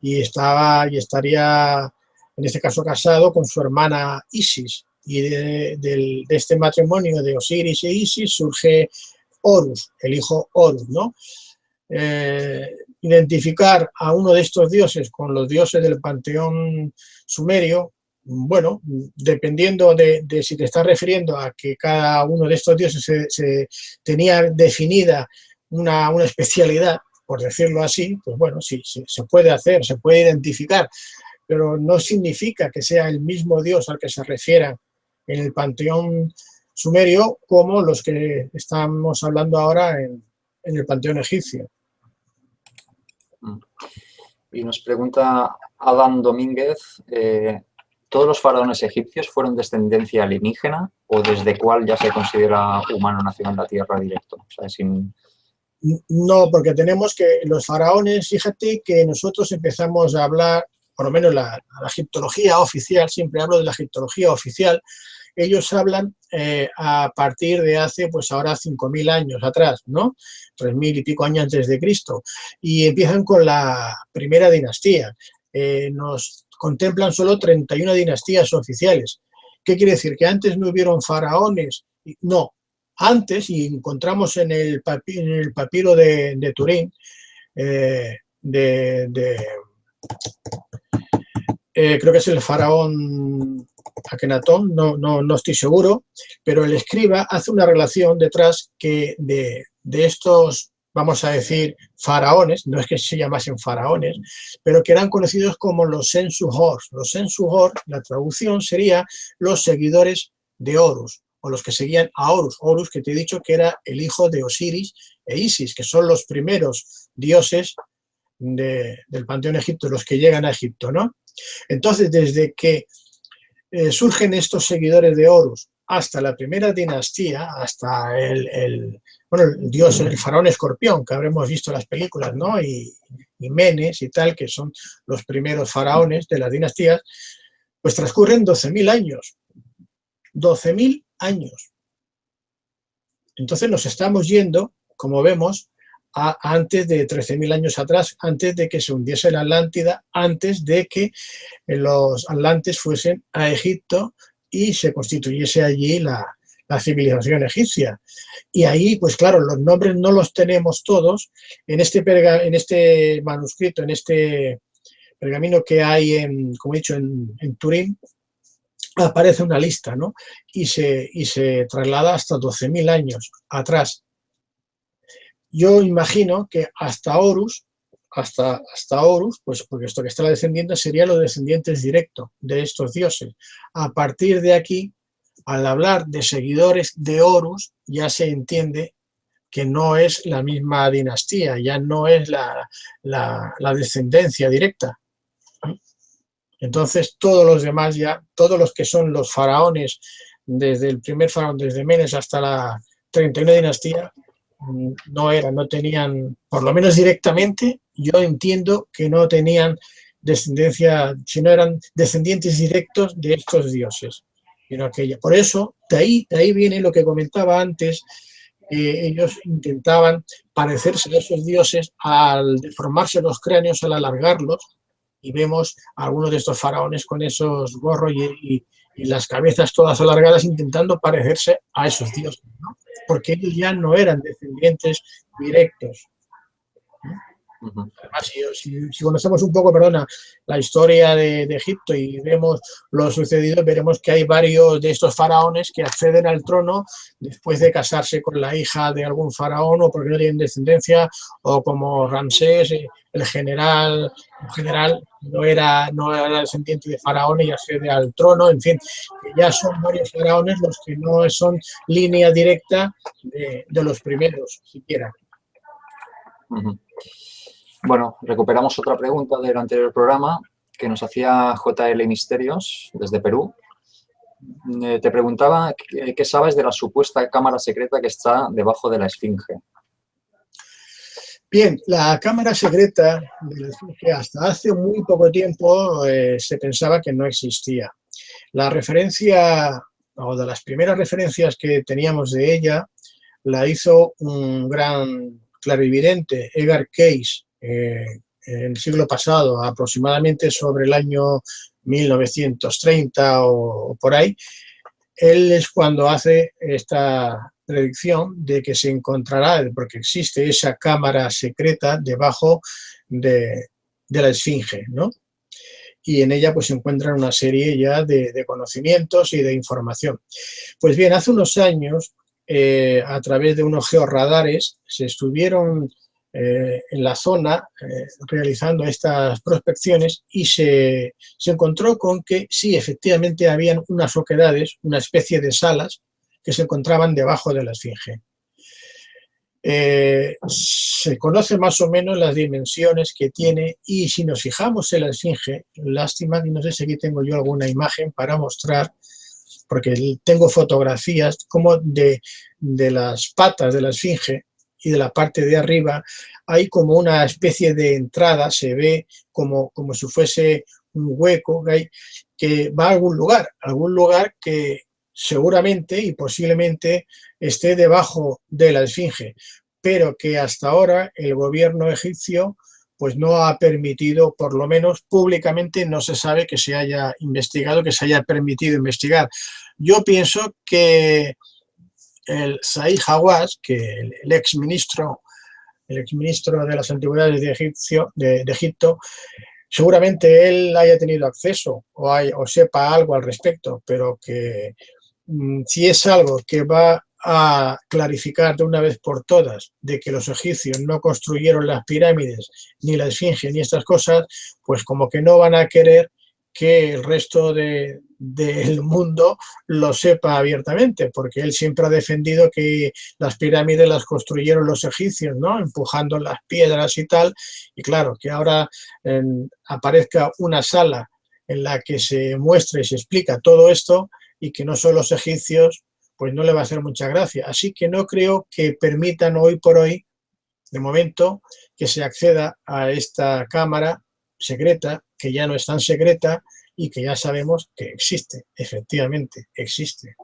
Y estaría, en este caso, casado con su hermana Isis. Y de este matrimonio de Osiris e Isis surge Horus, el hijo Horus, ¿no? Identificar a uno de estos dioses con los dioses del panteón sumerio, bueno, dependiendo de si te estás refiriendo a que cada uno de estos dioses se tenía definida una especialidad, por decirlo así, pues bueno, sí, se puede hacer, se puede identificar, pero no significa que sea el mismo dios al que se refieran en el panteón sumerio como los que estamos hablando ahora en el panteón egipcio. Y nos pregunta Adam Domínguez, ¿todos los faraones egipcios fueron descendencia alienígena o desde cuál ya se considera humano nacido en la Tierra directo? O sea, sin... No, porque tenemos que los faraones, fíjate que nosotros empezamos a hablar, por lo menos la egiptología oficial, siempre hablo de la egiptología oficial, ellos hablan a partir de hace, pues ahora 5.000 años atrás, ¿no? 3.000 y pico años antes de Cristo, y empiezan con la primera dinastía. Nos contemplan solo 31 dinastías oficiales. ¿Qué quiere decir? ¿Que antes no hubieron faraones? No. Antes, y encontramos en el papiro de Turín, creo que es el faraón Akenatón, no estoy seguro, pero el escriba hace una relación detrás que de estos, vamos a decir, faraones, no es que se llamasen faraones, pero que eran conocidos como los Sensu-Hor. Los Sensu-Hor, la traducción sería los seguidores de Horus, o los que seguían a Horus. Horus, que te he dicho que era el hijo de Osiris e Isis, que son los primeros dioses del panteón egipcio, los que llegan a Egipto, ¿no? Entonces, desde que surgen estos seguidores de Horus hasta la primera dinastía, hasta bueno, el dios, el faraón escorpión, que habremos visto en las películas, ¿no? Y Menes y tal, que son los primeros faraones de las dinastías, pues transcurren 12.000 años. 12.000 años. Entonces nos estamos yendo, como vemos, a antes de 13.000 años atrás, antes de que se hundiese la Atlántida, antes de que los atlantes fuesen a Egipto y se constituyese allí la civilización egipcia. Y ahí, pues claro, los nombres no los tenemos todos. En este manuscrito, en este pergamino que hay, como he dicho, en Turín, aparece una lista, ¿no? Y se traslada hasta 12.000 años atrás. Yo imagino que hasta Horus, pues porque esto que está la descendiente serían los descendientes directos de estos dioses. A partir de aquí, al hablar de seguidores de Horus, ya se entiende que no es la misma dinastía, ya no es la descendencia directa. Entonces, todos los demás ya, todos los que son los faraones, desde el primer faraón, desde Menes hasta la 31 dinastía, no tenían, por lo menos directamente, yo entiendo que no tenían descendencia, sino eran descendientes directos de estos dioses. Por eso, de ahí viene lo que comentaba antes, ellos intentaban parecerse a esos dioses al deformarse los cráneos, al alargarlos, y vemos a algunos de estos faraones con esos gorros y las cabezas todas alargadas intentando parecerse a esos dioses, ¿no? Porque ellos ya no eran descendientes directos. Además, si conocemos un poco, la historia de Egipto y vemos lo sucedido, veremos que hay varios de estos faraones que acceden al trono después de casarse con la hija de algún faraón o porque no tienen descendencia, o como Ramsés, el general no era descendiente de faraón y accede al trono. En fin, ya son varios faraones los que no son línea directa de los primeros siquiera. Bueno, recuperamos otra pregunta del anterior programa que nos hacía JL Misterios desde Perú. Te preguntaba qué sabes de la supuesta cámara secreta que está debajo de la Esfinge. Bien, la cámara secreta de la Esfinge hasta hace muy poco tiempo se pensaba que no existía. La referencia, o de las primeras referencias que teníamos de ella, la hizo un gran clarividente, Edgar Cayce, en el siglo pasado, aproximadamente sobre el año 1930 o por ahí. Él es cuando hace esta predicción de que se encontrará, porque existe esa cámara secreta debajo de la Esfinge, ¿no? Y en ella pues se encuentran una serie ya de conocimientos y de información. Pues bien, hace unos años, a través de unos georradares, se estuvieron en la zona realizando estas prospecciones y se encontró con que sí, efectivamente habían unas oquedades, una especie de salas que se encontraban debajo de la Esfinge. Se conoce más o menos las dimensiones que tiene, y si nos fijamos en la Esfinge, lástima que no sé si aquí tengo yo alguna imagen para mostrar, porque tengo fotografías como de las patas de la Esfinge y de la parte de arriba hay como una especie de entrada, se ve como si fuese un hueco que va a algún lugar que seguramente y posiblemente esté debajo de la Esfinge, pero que hasta ahora el gobierno egipcio pues no ha permitido, por lo menos públicamente no se sabe que se haya investigado, que se haya permitido investigar. Yo pienso que el Zahi Hawass, que el exministro de las antigüedades de Egipto, seguramente él haya tenido acceso o sepa algo al respecto, pero que si es algo que va a clarificar de una vez por todas de que los egipcios no construyeron las pirámides, ni la Esfinge, ni estas cosas, pues como que no van a querer que el resto del mundo lo sepa abiertamente, porque él siempre ha defendido que las pirámides las construyeron los egipcios, ¿no? Empujando las piedras y tal, y claro, que ahora aparezca una sala en la que se muestra y se explica todo esto y que no son los egipcios, pues no le va a hacer mucha gracia. Así que no creo que permitan hoy por hoy, de momento, que se acceda a esta cámara secreta, que ya no es tan secreta y que ya sabemos que existe, efectivamente, existe.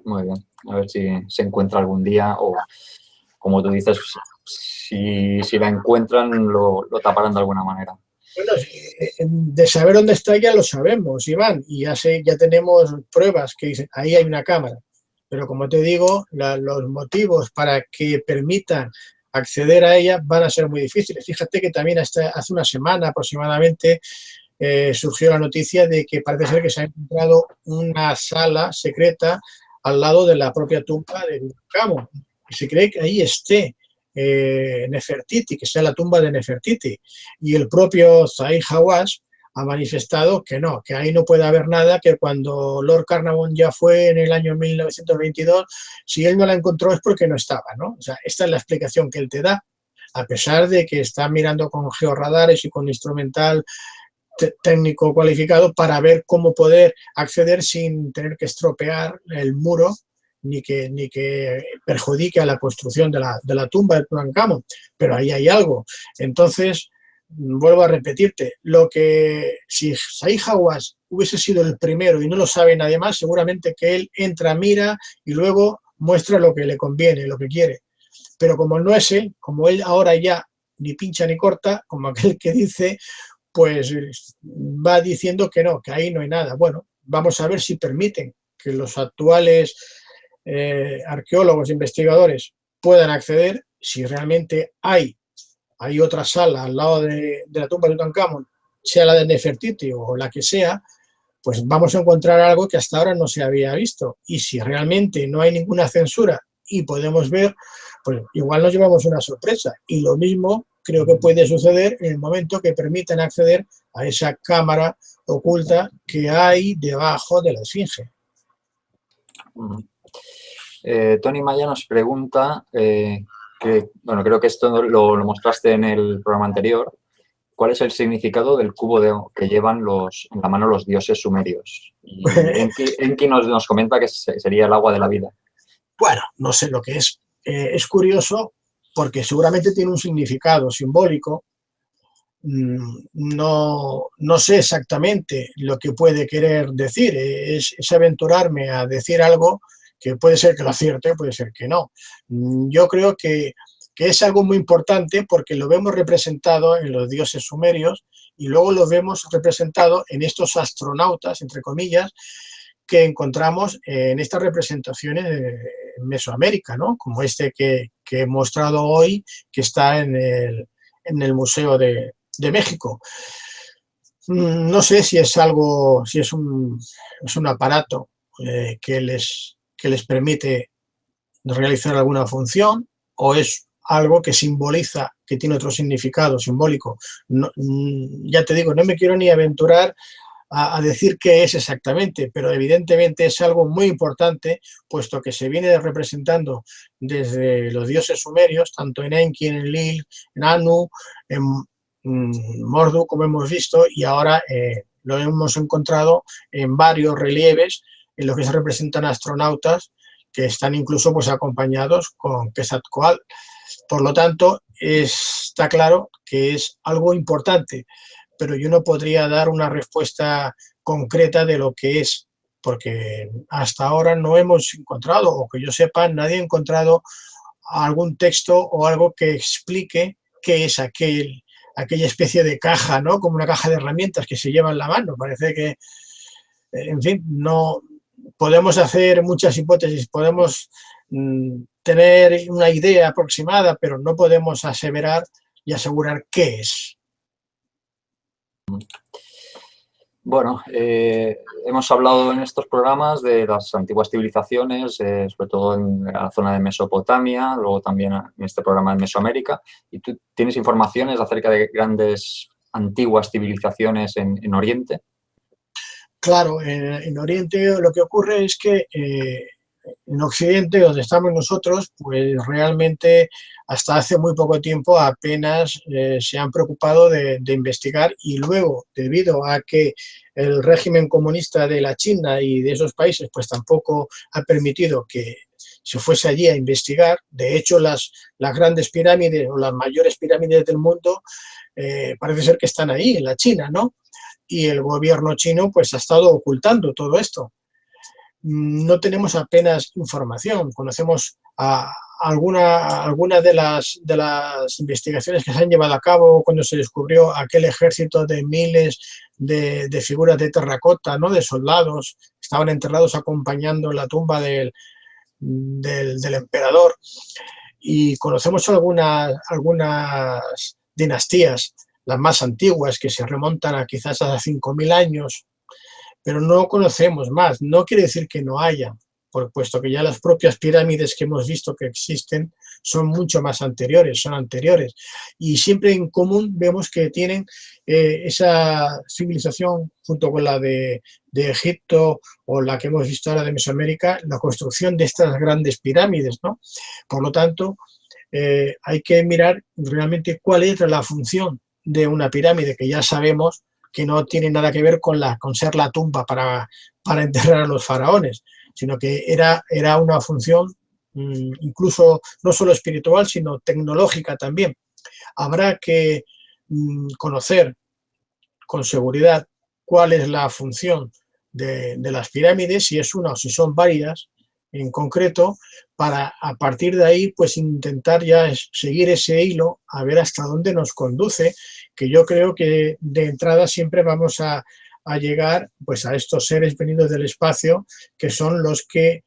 Muy bien, a ver si se encuentra algún día o, como tú dices, si la encuentran lo taparán de alguna manera. Bueno, de saber dónde está ya lo sabemos, Iván, y ya tenemos pruebas que dicen, ahí hay una cámara. Pero como te digo, los motivos para que permitan acceder a ella van a ser muy difíciles. Fíjate que también hasta hace una semana aproximadamente surgió la noticia de que parece ser que se ha encontrado una sala secreta al lado de la propia tumba de Tutankamón. Y se cree que ahí esté Nefertiti, que sea la tumba de Nefertiti. Y el propio Zahi Hawass ha manifestado que no, que ahí no puede haber nada, que cuando Lord Carnarvon ya fue en el año 1922, si él no la encontró es porque no estaba, ¿no? O sea, esta es la explicación que él te da, a pesar de que está mirando con georradares y con instrumental técnico cualificado para ver cómo poder acceder sin tener que estropear el muro ni que perjudique a la construcción de la tumba de Tutankamón, pero ahí hay algo. Entonces, vuelvo a repetirte, si Zahi Hawass hubiese sido el primero y no lo sabe nadie más, seguramente que él entra, mira y luego muestra lo que le conviene, lo que quiere. Pero como no es él, como él ahora ya ni pincha ni corta, como aquel que dice, pues va diciendo que no, que ahí no hay nada. Bueno, vamos a ver si permiten que los actuales arqueólogos, investigadores puedan acceder, si realmente hay otra sala al lado de la tumba de Tutankamón, sea la de Nefertiti o la que sea, pues vamos a encontrar algo que hasta ahora no se había visto. Y si realmente no hay ninguna censura y podemos ver, pues igual nos llevamos una sorpresa. Y lo mismo creo que puede suceder en el momento que permitan acceder a esa cámara oculta que hay debajo de la Esfinge. Tony Maya nos pregunta, bueno, creo que esto lo mostraste en el programa anterior, ¿cuál es el significado del cubo que llevan en la mano los dioses sumerios? Y Enki nos comenta que sería el agua de la vida. Bueno, no sé lo que es. Es curioso porque seguramente tiene un significado simbólico. No sé exactamente lo que puede querer decir. Es aventurarme a decir algo que puede ser que lo acierte, puede ser que no. Yo creo que es algo muy importante porque lo vemos representado en los dioses sumerios y luego lo vemos representado en estos astronautas, entre comillas, que encontramos en estas representaciones en Mesoamérica, ¿no? Como este que he mostrado hoy, que está en el Museo de México. No sé si es algo, si es un aparato que les permite realizar alguna función o es algo que simboliza, que tiene otro significado simbólico. No, ya te digo, no me quiero ni aventurar a decir qué es exactamente, pero evidentemente es algo muy importante, puesto que se viene representando desde los dioses sumerios, tanto en Enki, en Enlil, en Anu, en Mordu, como hemos visto, y ahora lo hemos encontrado en varios relieves en los que se representan astronautas que están incluso pues acompañados con Quetzalcóatl. Por lo tanto, está claro que es algo importante, pero yo no podría dar una respuesta concreta de lo que es, porque hasta ahora no hemos encontrado, o que yo sepa, nadie ha encontrado algún texto o algo que explique qué es aquella especie de caja, ¿no? Como una caja de herramientas que se lleva en la mano. Parece que, en fin, no podemos hacer muchas hipótesis, podemos tener una idea aproximada, pero no podemos aseverar y asegurar qué es. Bueno, hemos hablado en estos programas de las antiguas civilizaciones, sobre todo en la zona de Mesopotamia, luego también en este programa de Mesoamérica. ¿Y tú tienes informaciones acerca de grandes antiguas civilizaciones en Oriente? Claro, en Oriente lo que ocurre es que en Occidente, donde estamos nosotros, pues realmente hasta hace muy poco tiempo apenas se han preocupado de investigar, y luego, debido a que el régimen comunista de la China y de esos países pues tampoco ha permitido que se fuese allí a investigar. De hecho, las grandes pirámides o las mayores pirámides del mundo parece ser que están ahí, en la China, ¿no? Y el gobierno chino pues ha estado ocultando todo esto. No tenemos apenas información. Conocemos alguna de las investigaciones que se han llevado a cabo cuando se descubrió aquel ejército de miles de figuras de terracota, ¿no? De soldados que estaban enterrados acompañando la tumba del emperador. Y conocemos algunas dinastías, las más antiguas, que se remontan a quizás a 5.000 años, pero no conocemos más. No quiere decir que no haya, puesto que ya las propias pirámides que hemos visto que existen son mucho más anteriores, son anteriores. Y siempre en común vemos que tienen esa civilización, junto con la de Egipto o la que hemos visto ahora de Mesoamérica, la construcción de estas grandes pirámides, ¿no? Por lo tanto, hay que mirar realmente cuál es la función de una pirámide, que ya sabemos que no tiene nada que ver con ser la tumba para enterrar a los faraones, sino que era una función incluso no solo espiritual, sino tecnológica también. Habrá que conocer con seguridad cuál es la función de las pirámides, si es una o si son varias en concreto, para a partir de ahí pues intentar ya seguir ese hilo, a ver hasta dónde nos conduce, que yo creo que de entrada siempre vamos a llegar pues a estos seres venidos del espacio, que son los que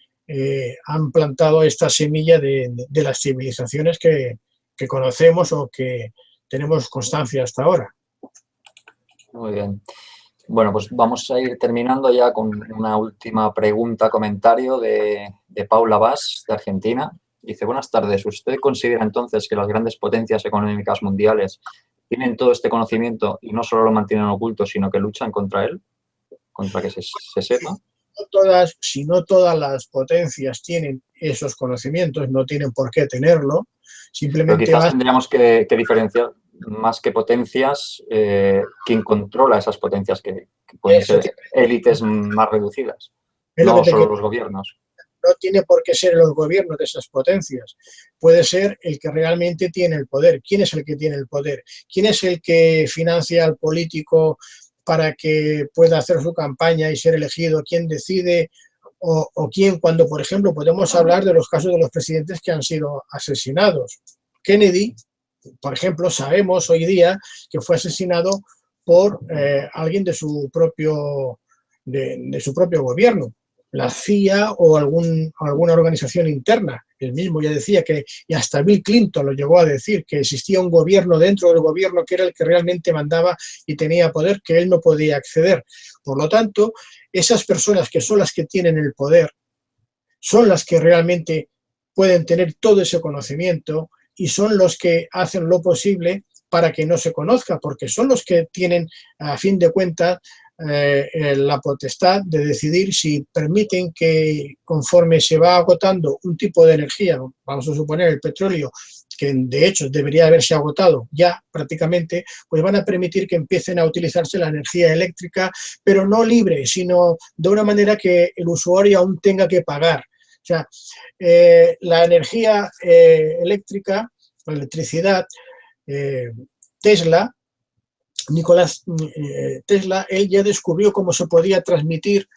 han plantado esta semilla de las civilizaciones que conocemos o que tenemos constancia hasta ahora. Muy bien. Bueno, pues vamos a ir terminando ya con una última pregunta, comentario de Paula Vaz, de Argentina. Dice: buenas tardes, ¿usted considera entonces que las grandes potencias económicas mundiales tienen todo este conocimiento y no solo lo mantienen oculto, sino que luchan contra él, contra que se sepa? Si no todas las potencias tienen esos conocimientos, no tienen por qué tenerlo, simplemente... Pero quizás tendríamos que diferenciar, más que potencias, quién controla esas potencias, que pueden ser élites más reducidas, no solo los gobiernos. No tiene por qué ser los gobiernos de esas potencias, puede ser el que realmente tiene el poder. ¿Quién es el que tiene el poder? ¿Quién es el que financia al político para que pueda hacer su campaña y ser elegido? ¿Quién decide? O quién, cuando, por ejemplo, podemos hablar de los casos de los presidentes que han sido asesinados. Kennedy, por ejemplo, sabemos hoy día que fue asesinado por alguien de su propio gobierno, la CIA o alguna organización interna. Él mismo ya decía que, y hasta Bill Clinton lo llegó a decir, que existía un gobierno dentro del gobierno que era el que realmente mandaba y tenía poder, que él no podía acceder. Por lo tanto, esas personas que son las que tienen el poder son las que realmente pueden tener todo ese conocimiento, y son los que hacen lo posible para que no se conozca, porque son los que tienen, a fin de cuentas, la potestad de decidir si permiten que, conforme se va agotando un tipo de energía, vamos a suponer el petróleo, que de hecho debería haberse agotado ya prácticamente, pues van a permitir que empiecen a utilizarse la energía eléctrica, pero no libre, sino de una manera que el usuario aún tenga que pagar. O sea, la energía eléctrica, la electricidad, Nicolás Tesla, él ya descubrió cómo se podía transmitir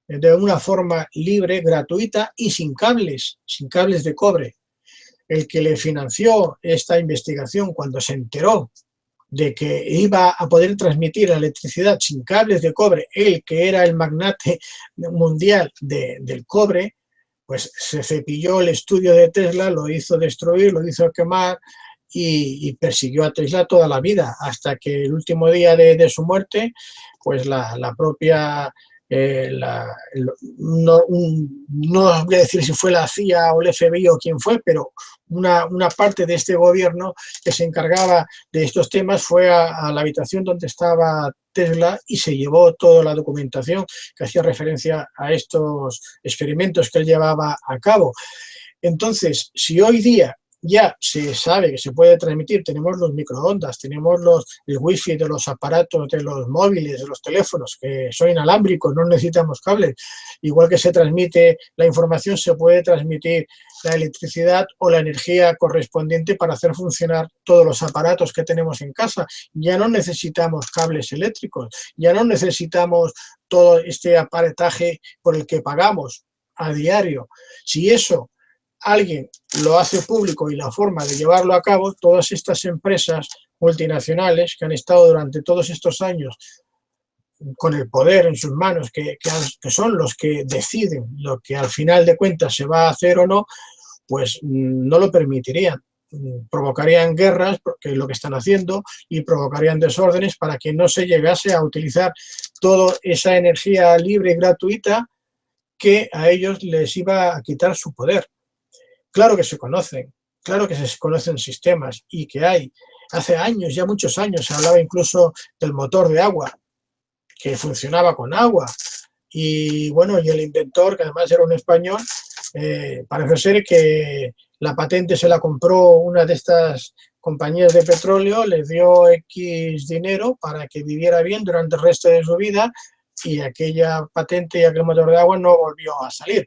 de una forma libre, gratuita y sin cables de cobre. El que le financió esta investigación, cuando se enteró de que iba a poder transmitir la electricidad sin cables de cobre, él que era el magnate mundial del cobre, pues se cepilló el estudio de Tesla, lo hizo destruir, lo hizo quemar, y persiguió a Tesla toda la vida, hasta que el último día de su muerte, pues la propia no os voy a decir si fue la CIA o el FBI o quién fue, pero una parte de este gobierno que se encargaba de estos temas fue a la habitación donde estaba Tesla y se llevó toda la documentación que hacía referencia a estos experimentos que él llevaba a cabo. Entonces, si hoy día ya se sabe que se puede transmitir, tenemos los microondas, tenemos el wifi de los aparatos, de los móviles, de los teléfonos, que son inalámbricos, no necesitamos cables, igual que se transmite la información, se puede transmitir la electricidad o la energía correspondiente para hacer funcionar todos los aparatos que tenemos en casa. Ya no necesitamos cables eléctricos, ya no necesitamos todo este aparataje por el que pagamos a diario. Si eso alguien lo hace público y la forma de llevarlo a cabo, todas estas empresas multinacionales que han estado durante todos estos años con el poder en sus manos, que son los que deciden lo que al final de cuentas se va a hacer o no, pues no lo permitirían. Provocarían guerras, que es lo que están haciendo, y provocarían desórdenes para que no se llegase a utilizar toda esa energía libre y gratuita que a ellos les iba a quitar su poder. Claro que se conocen, claro que se conocen sistemas y que hay. Hace años, ya muchos años, se hablaba incluso del motor de agua, que funcionaba con agua. Y bueno, y el inventor, que además era un español, parece ser que la patente se la compró una de estas compañías de petróleo, le dio X dinero para que viviera bien durante el resto de su vida y aquella patente y aquel motor de agua no volvió a salir.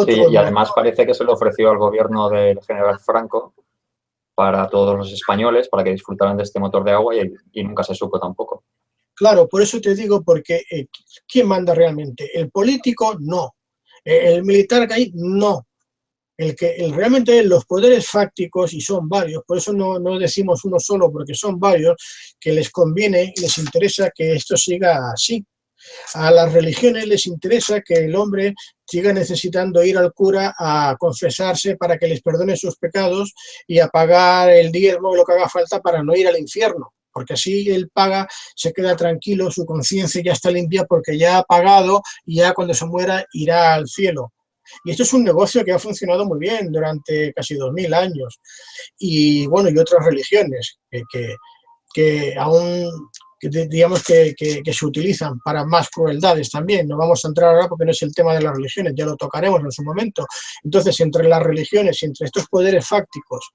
Sí, y además parece que se le ofreció al gobierno del general Franco para todos los españoles, para que disfrutaran de este motor de agua y nunca se supo tampoco. Claro, por eso te digo, porque ¿quién manda realmente? El político, no. El militar que hay, no. Realmente los poderes fácticos, y son varios, por eso no decimos uno solo, porque son varios, que les conviene y les interesa que esto siga así. A las religiones les interesa que el hombre siga necesitando ir al cura a confesarse para que les perdone sus pecados y a pagar el diezmo y lo que haga falta para no ir al infierno, porque así él paga, se queda tranquilo, su conciencia ya está limpia porque ya ha pagado y ya cuando se muera irá al cielo. Y esto es un negocio que ha funcionado muy bien durante casi 2000 años. Y bueno, y otras religiones que aún digamos que se utilizan para más crueldades también. No vamos a entrar ahora porque no es el tema de las religiones, ya lo tocaremos en su momento. Entonces, entre las religiones y entre estos poderes fácticos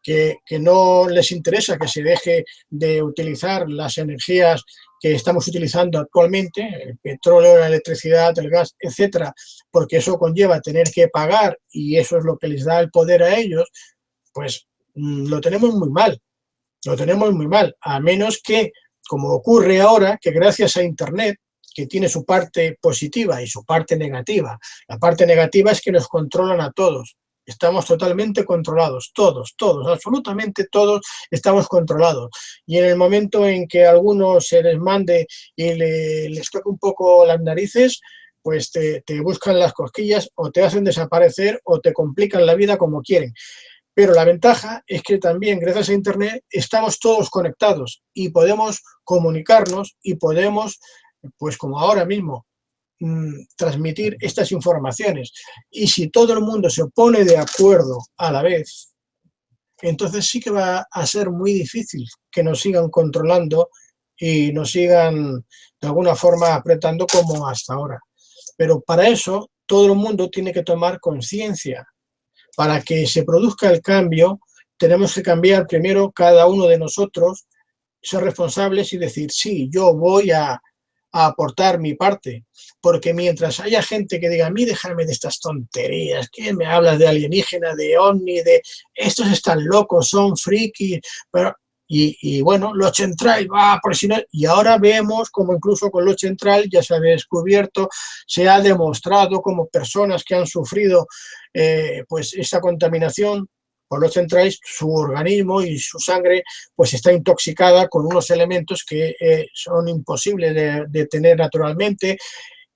que no les interesa que se deje de utilizar las energías que estamos utilizando actualmente, el petróleo, la electricidad, el gas, etcétera, porque eso conlleva tener que pagar y eso es lo que les da el poder a ellos, pues lo tenemos muy mal. Lo tenemos muy mal, a menos que, como ocurre ahora, que gracias a Internet, que tiene su parte positiva y su parte negativa, la parte negativa es que nos controlan a todos. Estamos totalmente controlados, todos, absolutamente todos estamos controlados. Y en el momento en que a algunos se les mande y les toque un poco las narices, pues te buscan las cosquillas o te hacen desaparecer o te complican la vida como quieren. Pero la ventaja es que también, gracias a Internet, estamos todos conectados y podemos comunicarnos y podemos, pues como ahora mismo, transmitir estas informaciones. Y si todo el mundo se pone de acuerdo a la vez, entonces sí que va a ser muy difícil que nos sigan controlando y nos sigan de alguna forma apretando como hasta ahora. Pero para eso todo el mundo tiene que tomar conciencia. Para que se produzca el cambio, tenemos que cambiar primero cada uno de nosotros, ser responsables y decir, sí, yo voy a aportar mi parte. Porque mientras haya gente que diga, a mí déjame de estas tonterías, ¿qué me hablas de alienígena, de ovni, de estos están locos, son frikis? Pero y bueno, lo central va por si no, y ahora vemos como incluso con lo central ya se ha descubierto, se ha demostrado como personas que han sufrido pues esa contaminación por los centrales, su organismo y su sangre pues está intoxicada con unos elementos que son imposibles de tener naturalmente.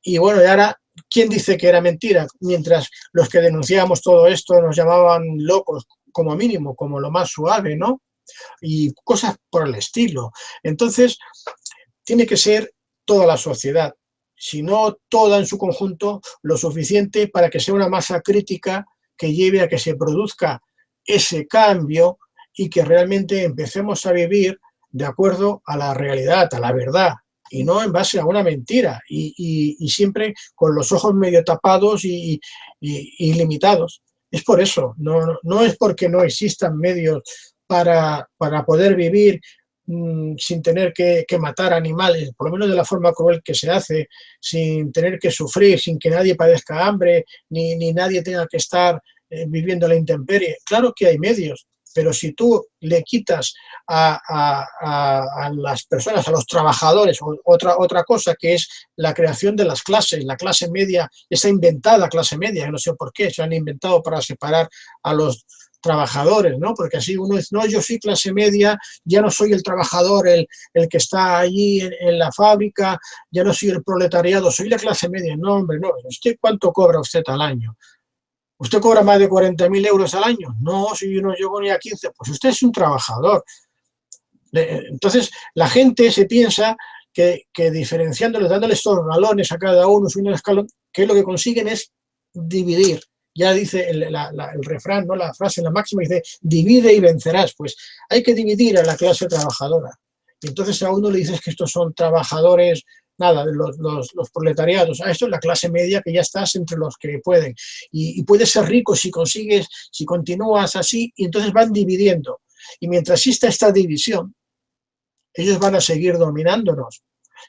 Y bueno, y ahora, ¿quién dice que era mentira? Mientras los que denunciábamos todo esto nos llamaban locos, como mínimo, como lo más suave, ¿no? Y cosas por el estilo. Entonces, tiene que ser toda la sociedad. si no toda en su conjunto, lo suficiente para que sea una masa crítica que lleve a que se produzca ese cambio y que realmente empecemos a vivir de acuerdo a la realidad, a la verdad, y no en base a una mentira, y siempre con los ojos medio tapados y limitados. Es por eso, no es porque no existan medios para poder vivir sin tener que matar animales, por lo menos de la forma cruel que se hace, sin tener que sufrir, sin que nadie padezca hambre, ni nadie tenga que estar viviendo la intemperie. Claro que hay medios, pero si tú le quitas a las personas, a los trabajadores, otra cosa que es la creación de las clases, la clase media, esa inventada clase media, que no sé por qué, se han inventado para separar a los trabajadores, ¿no? Porque así uno dice, no, yo soy clase media, ya no soy el trabajador, el que está allí en la fábrica, ya no soy el proletariado, soy la clase media. No, hombre, no. ¿Usted cuánto cobra usted al año? ¿Usted cobra más de 40.000 euros al año? No, si yo no llego ni a 15, pues usted es un trabajador. Entonces, la gente se piensa que diferenciándoles, dándoles estos galones a cada uno, subiendo el escalón, que lo que consiguen es dividir. Ya dice el refrán, ¿no? La frase, la máxima, dice, divide y vencerás. Pues hay que dividir a la clase trabajadora. Y entonces a uno le dices que estos son trabajadores, nada, los proletariados. A esto es la clase media, que ya estás entre los que pueden. Y puedes ser rico si consigues, si continúas así, y entonces van dividiendo. Y mientras exista esta división, ellos van a seguir dominándonos.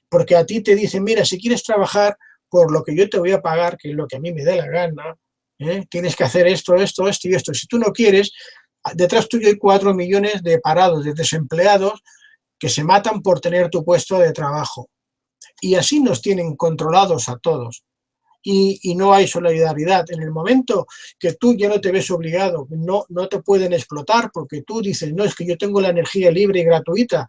Porque a ti te dicen, mira, si quieres trabajar por lo que yo te voy a pagar, que es lo que a mí me dé la gana, tienes que hacer esto y esto. Si tú no quieres, detrás tuyo hay 4 millones de parados, de desempleados, que se matan por tener tu puesto de trabajo. Y así nos tienen controlados a todos. Y no hay solidaridad. En el momento que tú ya no te ves obligado, no te pueden explotar porque tú dices, no, es que yo tengo la energía libre y gratuita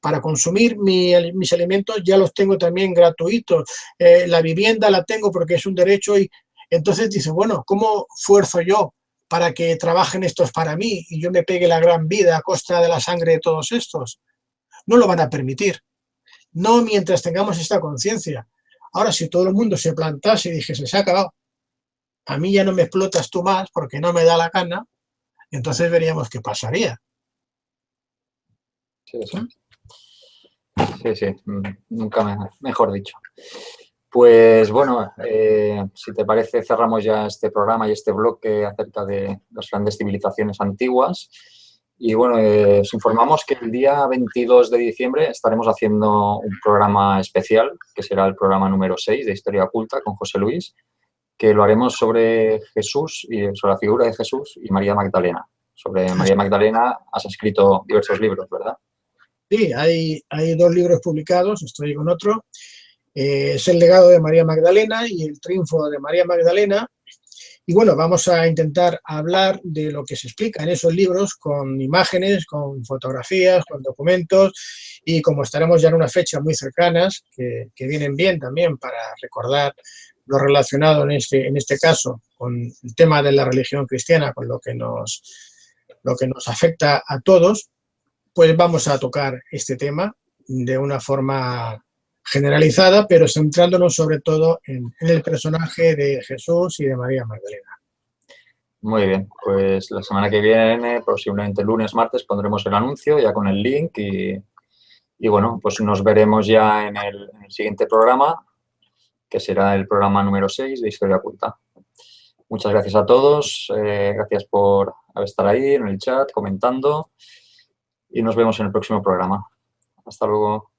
para consumir mis alimentos, ya los tengo también gratuitos, la vivienda la tengo porque es un derecho, y entonces dices, bueno, ¿cómo fuerzo yo para que trabajen estos para mí y yo me pegue la gran vida a costa de la sangre de todos estos? No lo van a permitir. No mientras tengamos esta conciencia. Ahora, si todo el mundo se plantase y dijese, se ha acabado, a mí ya no me explotas tú más porque no me da la gana, entonces veríamos qué pasaría. Sí, sí. Sí, nunca mejor dicho. Pues bueno, si te parece, cerramos ya este programa y este bloque acerca de las grandes civilizaciones antiguas. Y bueno, os informamos que el día 22 de diciembre estaremos haciendo un programa especial, que será el programa número 6 de Historia Oculta con José Luis, que lo haremos sobre Jesús y sobre la figura de Jesús y María Magdalena. Sobre María Magdalena has escrito diversos libros, ¿verdad? Sí, hay 2 libros publicados, estoy con otro. Es el legado de María Magdalena y el triunfo de María Magdalena. Y bueno, vamos a intentar hablar de lo que se explica en esos libros con imágenes, con fotografías, con documentos, y como estaremos ya en una fecha muy cercanas, que vienen bien también para recordar lo relacionado en este caso con el tema de la religión cristiana, con lo que nos afecta a todos, pues vamos a tocar este tema de una forma generalizada, pero centrándonos sobre todo en el personaje de Jesús y de María Magdalena. Muy bien, pues la semana que viene, posiblemente lunes, martes, pondremos el anuncio ya con el link y bueno, pues nos veremos ya en el siguiente programa, que será el programa número 6 de Historia Oculta. Muchas gracias a todos, gracias por estar ahí en el chat, comentando, y nos vemos en el próximo programa. Hasta luego.